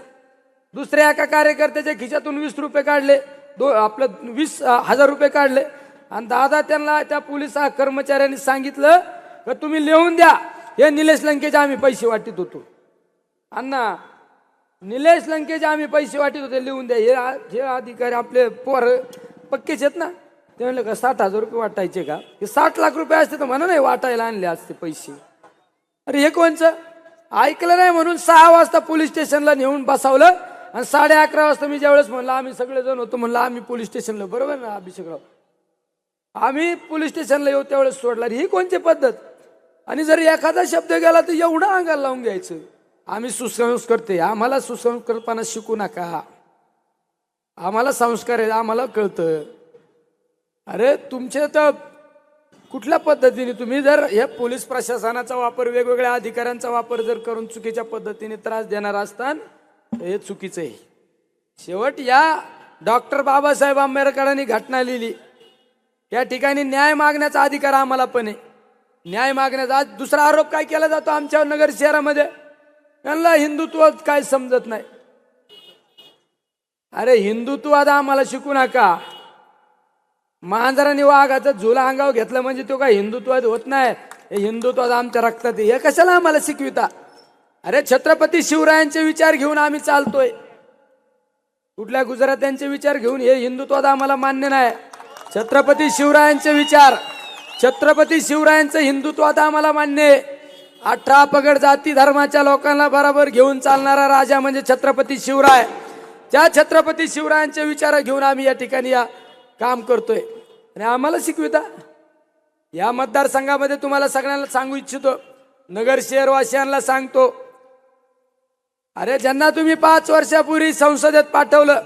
दुसऱ्या एका कार्यकर्त्याच्या खिशातून 20 रुपये काढले, आपलं 20,000 रुपये काढले. आणि दादा त्यांना त्या पोलीस कर्मचाऱ्यांनी सांगितलं की तुम्ही लिहून द्या, हे निलेश लंकेचे आम्ही पैसे वाटित होतो. अण्णा निलेश लंकेचे आम्ही पैसे वाटित होते, लिहून द्या. हे अधिकारी आपले पोर पक्केच आहेत ना. ते म्हणलं का 60,000 रुपये वाटायचे का, हे 60 लाख रुपये असते तर म्हणा नाही वाटायला आणले असते पैसे. अरे हे कोणचं ऐकलं नाही म्हणून 6 वाजता पोलीस स्टेशनला नेऊन बसावलं आणि 11:30 वाजता मी ज्यावेळेस म्हणलं आम्ही सगळेजण होतो, म्हणलं आम्ही पोलीस स्टेशनला, बरोबर ना अभिषेकराव, आम्ही पोलीस स्टेशनला येऊ त्यावेळेस सोडला. ही कोणती पद्धत. आणि जर एखादा शब्द गेला तर एवढं अंगाला लावून घ्यायचं. आम्ही सुसंस्कृत, आम्हाला सुसंस्कृतपणा शिकू नका. आम्हाला संस्कार आहे, आम्हाला कळतं. अरे तुमचे तर कुठल्या पद्धतीने तुम्ही जर हे पोलीस प्रशासनाचा वापर, वेगवेगळ्या अधिकाऱ्यांचा वापर जर करून चुकीच्या पद्धतीने त्रास देणार असतान हे चुकीचं आहे. शेवट या डॉक्टर बाबासाहेब आंबेडकरांनी घटना लिहिली. या ठिकाणी न्याय मागण्याचा अधिकार आम्हाला पण आहे. न्याय मागण्याचा. आज दुसरा आरोप काय केला जातो आमच्या नगर शहरामध्ये, त्यांना हिंदुत्व काय समजत नाही. अरे हिंदुत्वाद आम्हाला शिकू नका. मांजराने वाघाचा झुला अंगावर घेतला म्हणजे तो काय हिंदुत्वाद होत नाही. हे हिंदुत्वाद आमच्या रक्तात आहे. हे कशाला आम्हाला शिकविता. अरे छत्रपती शिवरायांचे विचार घेऊन आम्ही चालतोय. कुठल्या गुजरात्यांचे विचार घेऊन हे हिंदुत्वाद आम्हाला मान्य नाही. छत्रपती शिवरायांचे विचार, छत्रपती शिवरायांचं हिंदुत्वाद आम्हाला मान्य आहे. 18 पगड जाती धर्माच्या लोकांना बरोबर घेऊन चालणारा राजा म्हणजे छत्रपती शिवराय. त्या छत्रपती शिवरायांचे विचार घेऊन आम्ही या ठिकाणी काम करतोय. आणि आम्हाला शिकविता. या मतदारसंघामध्ये तुम्हाला सगळ्यांना सांगू इच्छितो, नगर शहरवासियांना सांगतो, अरे ज्यांना तुम्ही 5 वर्षापूर्वी संसदेत पाठवलं,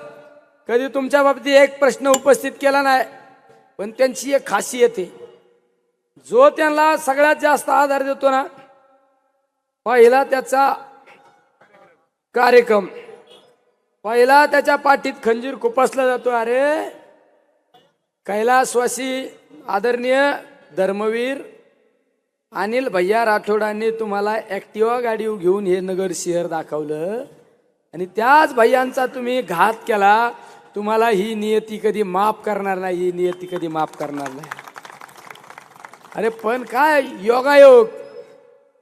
कधी तुमच्या बाबतीत एक प्रश्न उपस्थित केला नाही. पण त्यांची एक खासियत आहे, जो त्यांना सगळ्यात जास्त आधार देतो ना, पहिला त्याचा कार्यक्रम, पहिला त्याच्या पाठीत खंजीर खुपसला जातो. अरे कैलासवासी आदरणीय धर्मवीर अनिल भैया राठोडांनी तुम्हाला ॲक्टिवा गाडी घेऊन हे नगर शहर दाखवलं आणि त्याच भैयांचा तुम्ही घात केला. तुम्हाला ही नियती कधी माफ करणार नाही, ही नियती कधी माफ करणार नाही. अरे पण काय योगायोग.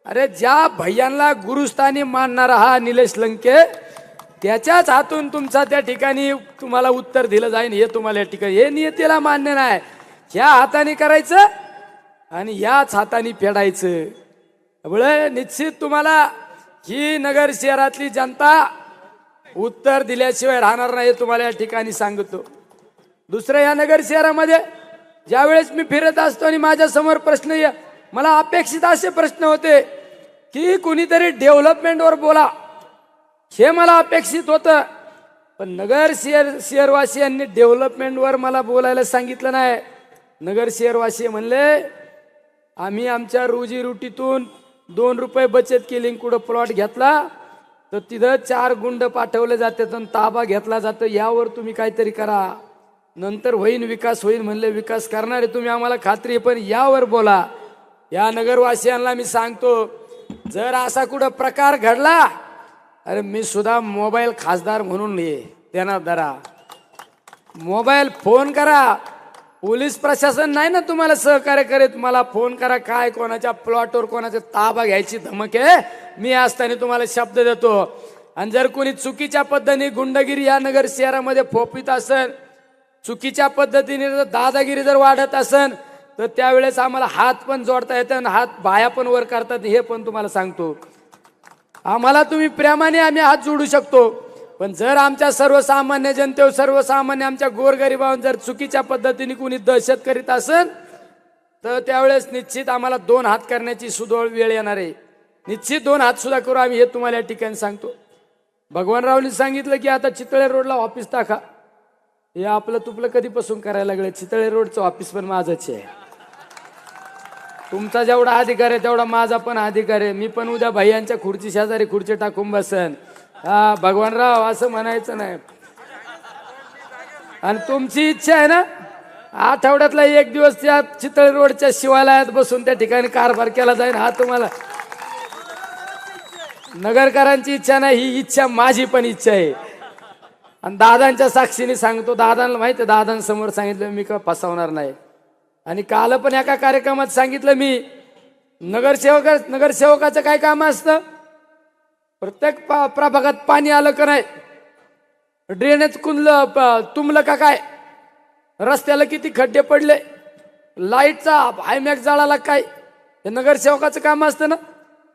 अरे ज्या भैयांना गुरुस्थानी मानणारा हा निलेश लंके, त्याच्याच हातून तुमचा त्या ठिकाणी तुम्हाला उत्तर दिलं जाईल. हे तुम्हाला या ठिकाणी हे नियतीला मान्य नाही. ह्या हाताने करायचं आणि याच हाताने फेडायचं. निश्चित तुम्हाला ही नगर शहरातली जनता उत्तर दिल्याशिवाय राहणार नाही, तुम्हाला या ठिकाणी सांगतो. दुसरं, या नगर शहरामध्ये ज्यावेळेस मी फिरत असतो आणि माझ्या समोर प्रश्न मला अपेक्षित असे प्रश्न होते की कुणीतरी डेव्हलपमेंटवर बोला, हे मला अपेक्षित होतं. पण नगर शहरवासियांनी डेव्हलपमेंटवर मला बोलायला सांगितलं नाही. नगर शहरवासी म्हणले आम्ही आमच्या रोजीरोटीतून 2 रुपये बचत केली, कुठं प्लॉट घेतला तर तिथं 4 गुंड पाठवले जातात आणि ताबा घेतला जातो, यावर तुम्ही काहीतरी करा, नंतर होईन विकास होईल. म्हणले विकास करणारे तुम्ही, आम्हाला खात्री आहे, पण यावर बोला. या नगरवासियांना मी सांगतो, जर असा कुठं प्रकार घडला, अरे मी सुद्धा मोबाईल खासदार म्हणून त्यांना धरा, मोबाईल फोन करा. पोलीस प्रशासन नाही ना तुम्हाला सहकार्य करीत, मला फोन करा. काय कोणाच्या प्लॉटवर कोणाचा ताबा घ्यायची धमक आहे, मी असताना तुम्हाला शब्द देतो. आणि जर कोणी चुकीच्या पद्धतीने गुंडगिरी या नगर शहरामध्ये फोपित असेल, चुकीच्या पद्धतीने जर दादागिरी जर वाढत असेल, तर त्यावेळेस आम्हाला हात पण जोडता येतात आणि हात बाया पण वर करतात, हे पण तुम्हाला सांगतो. आम्हाला तुम्ही प्रेमाने आम्ही हात जोडू शकतो, पण जर आमच्या सर्वसामान्य जनतेवर, सर्वसामान्य आमच्या गोरगरिबांवर जर चुकीच्या पद्धतीने कुणी दहशत करीत असेल, तर त्यावेळेस निश्चित आम्हाला 2 हात करण्याची सुदोळ वेळ येणार आहे. निश्चित 2 हात सुद्धा करू आम्ही, हे तुम्हाला या ठिकाणी सांगतो. भगवानरावनी सांगितलं की आता चितळे रोडला ऑफिस टाका. हे आपलं तुपलं कधीपासून करायला लागलं. चितळे रोडचं ऑफिस पण माझंच आहे. तुमचा जेवढा अधिकार आहे तेवढा माझा पण अधिकार आहे. मी पण उद्या भैयांच्या खुर्ची शेजारी खुर्ची टाकून बसन. हा भगवानराव असं म्हणायचं नाही. आणि तुमची इच्छा आहे ना, आठवड्यातला 1 दिवस त्या चितळे रोडच्या शिवालयात बसून त्या ठिकाणी कारभार केला जाईल, हा तुम्हाला नगरकरांची इच्छा नाही, ही इच्छा माझी पण इच्छा आहे. आणि दादांच्या साक्षीने सांगतो, दादांना माहिती आहे, दादांसमोर सांगितलं मी का फसवणार नाही. आणि काल पण एका कार्यक्रमात सांगितलं मी, नगरसेवकाचं काय काम असतं, प्रत्येक प्रभागात पाणी आलं का नाही, ड्रेनेज तुंबलं का काय, रस्त्याला किती खड्डे पडले, लाईटचा हायमॅक्स जळाला काय, हे नगरसेवकाचं काम असतं ना.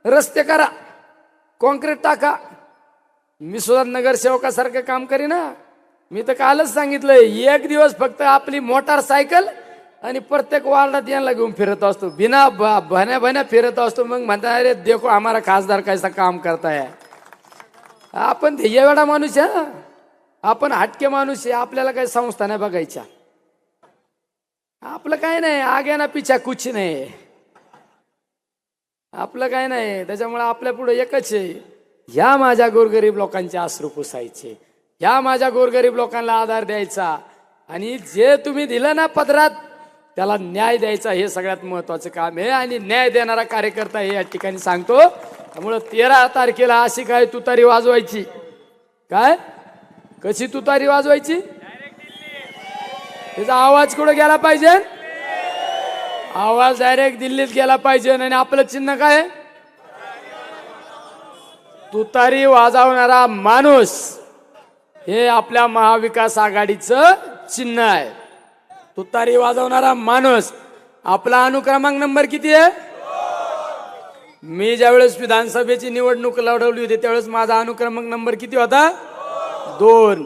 रस्ते करा, कॉन्क्रीट टाका. मी सुद्धा नगरसेवकासारखं काम करीना. मी तर कालच सांगितलंय, 1 दिवस फक्त आपली मोटारसायकल आणि प्रत्येक वार्डात यांना घेऊन फिरत असतो, बिना भण्या फिरत असतो. मग म्हणता अरे देखो हमारा खासदार कैसा काम करताय. आपण एवढा माणूस आहे, आपण हटके माणूस आहे, आपल्याला काही संस्था नाही बघायच्या, आपलं काय नाही, आगे ना पिछा कुछ नाही, आपलं काय नाही. त्याच्यामुळे आपल्या पुढे एकच आहे, ह्या माझ्या गोरगरीब लोकांचे अश्रू पुसायचे, ह्या माझ्या गोरगरीब लोकांना आधार द्यायचा, आणि जे तुम्ही दिलं ना पदरात त्याला न्याय द्यायचा, हे सगळ्यात महत्वाचं काम आहे. आणि न्याय देणारा कार्यकर्ता हे या ठिकाणी सांगतो. त्यामुळं 13 तारखेला अशी काय तुतारी वाजवायची, काय कशी तुतारी वाजवायची, त्याचा आवाज कुठं गेला पाहिजे, आवाज डायरेक्ट दिल्लीत गेला पाहिजे. आणि आपलं चिन्ह काय, तुतारी वाजवणारा माणूस, हे आपल्या महाविकास आघाडीचं चिन्ह आहे. तुतारी वाजवणारा माणूस. आपला अनुक्रमांक नंबर किती आहे, मी ज्यावेळेस विधानसभेची निवडणूक लढवली होती त्यावेळेस माझा अनुक्रमांक नंबर किती होता, 2.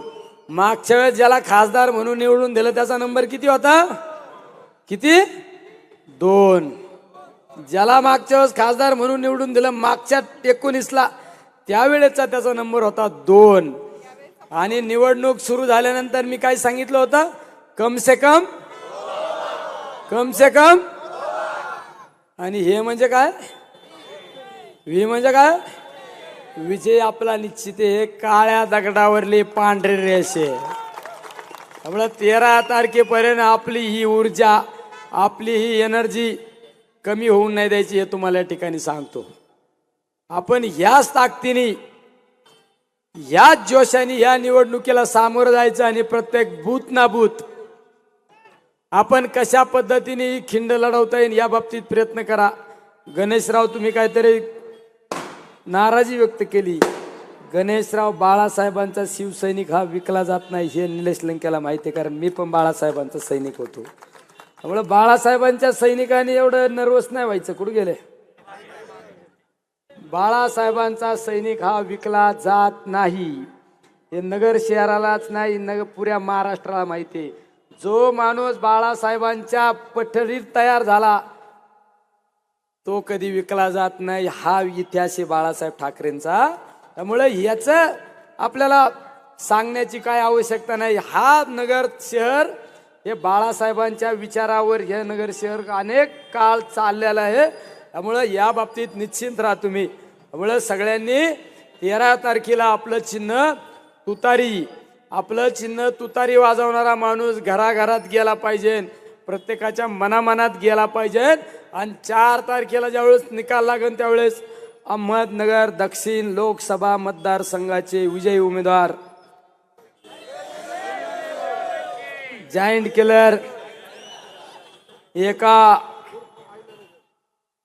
मागच्या वेळेस ज्याला खासदार म्हणून निवडून दिलं त्याचा नंबर किती होता, किती, 2. ज्याला मागच्या वेळेस खासदार म्हणून निवडून दिलं मागच्या 19ला, त्यावेळेचा त्याचा नंबर होता 2. आणि निवडणूक सुरू झाल्यानंतर मी काय सांगितलं होतं, कम से कम. आणि हे म्हणजे काय, व्ही म्हणजे काय, विजय आपला निश्चित आहे, काळ्या दगडावरली पांढरे रेषे. त्यामुळे 13 तारखेपर्यंत आपली ही ऊर्जा, आपली ही एनर्जी कमी होऊन नाही द्यायची, हे तुम्हाला या ठिकाणी सांगतो. आपण ह्याच ताकदीने, ह्याच जोशाने ह्या निवडणुकीला सामोरं जायचं. आणि प्रत्येक बूथ ना बूथ आपण कशा पद्धतीने खिंड लढवता येईल या बाबतीत प्रयत्न करा. गणेशराव तुम्ही काहीतरी नाराजी व्यक्त केली. गणेशराव बाळासाहेबांचा शिवसैनिक हा विकला जात नाही हे निलेश लंकेला माहिती आहे, कारण मी पण बाळासाहेबांचा सैनिक होतो. त्यामुळे बाळासाहेबांच्या सैनिकांनी एवढं नर्वस नाही व्हायचं. कुठे गेले बाळासाहेबांचा सैनिक हा विकला जात नाही. हे नगर शहरालाच नाही, पुऱ्या महाराष्ट्राला माहिती आहे. जो माणूस बाळासाहेबांच्या पठडीत तयार झाला तो कधी विकला जात नाही. हा इतिहास आहे बाळासाहेब ठाकरेंचा. त्यामुळे याचं आपल्याला सांगण्याची काय आवश्यकता नाही. हा नगर शहर हे बाळासाहेबांच्या विचारावर हे नगर शहर अनेक काळ चाललेलं आहे. त्यामुळं या बाबतीत निश्चिंत राहा तुम्ही. त्यामुळं सगळ्यांनी 13 तारखेला आपलं चिन्ह तुतारी, आपलं चिन्ह तुतारी वाजवणारा माणूस घराघरात गेला पाहिजे, प्रत्येकाच्या मनामनात गेला पाहिजे. आणि 4 तारखेला ज्यावेळेस निकाल लागेल त्यावेळेस अहमदनगर दक्षिण लोकसभा मतदारसंघाचे विजयी उमेदवार जायंट किलर एका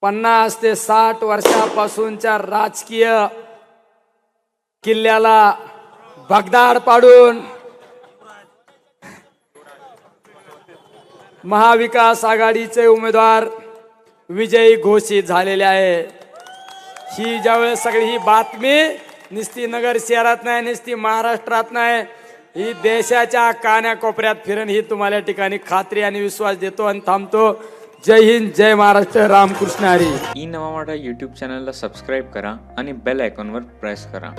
50 ते 60 वर्षापासूनच्या राजकीय किल्ल्याला भगदाड पाडून महाविकास आघाडीचे उमेदवार विजयी घोषित झालेले आहे. ही ज्यावेळेस सगळी ही बातमी नुसती नगर शहरात नाही, नुसती महाराष्ट्रात नाही, ही देशाच्या कानाकोपऱ्यात फिरण ही तुम्हाला ठिकाणी खात्री आणि विश्वास देतो आणि थांबतो. जय हिंद, जय महाराष्ट्र, रामकृष्ण हरी. ई नवा मराठा यूट्यूब चॅनलला सबस्क्राईब करा आणि बेल आयकॉनवर प्रेस करा.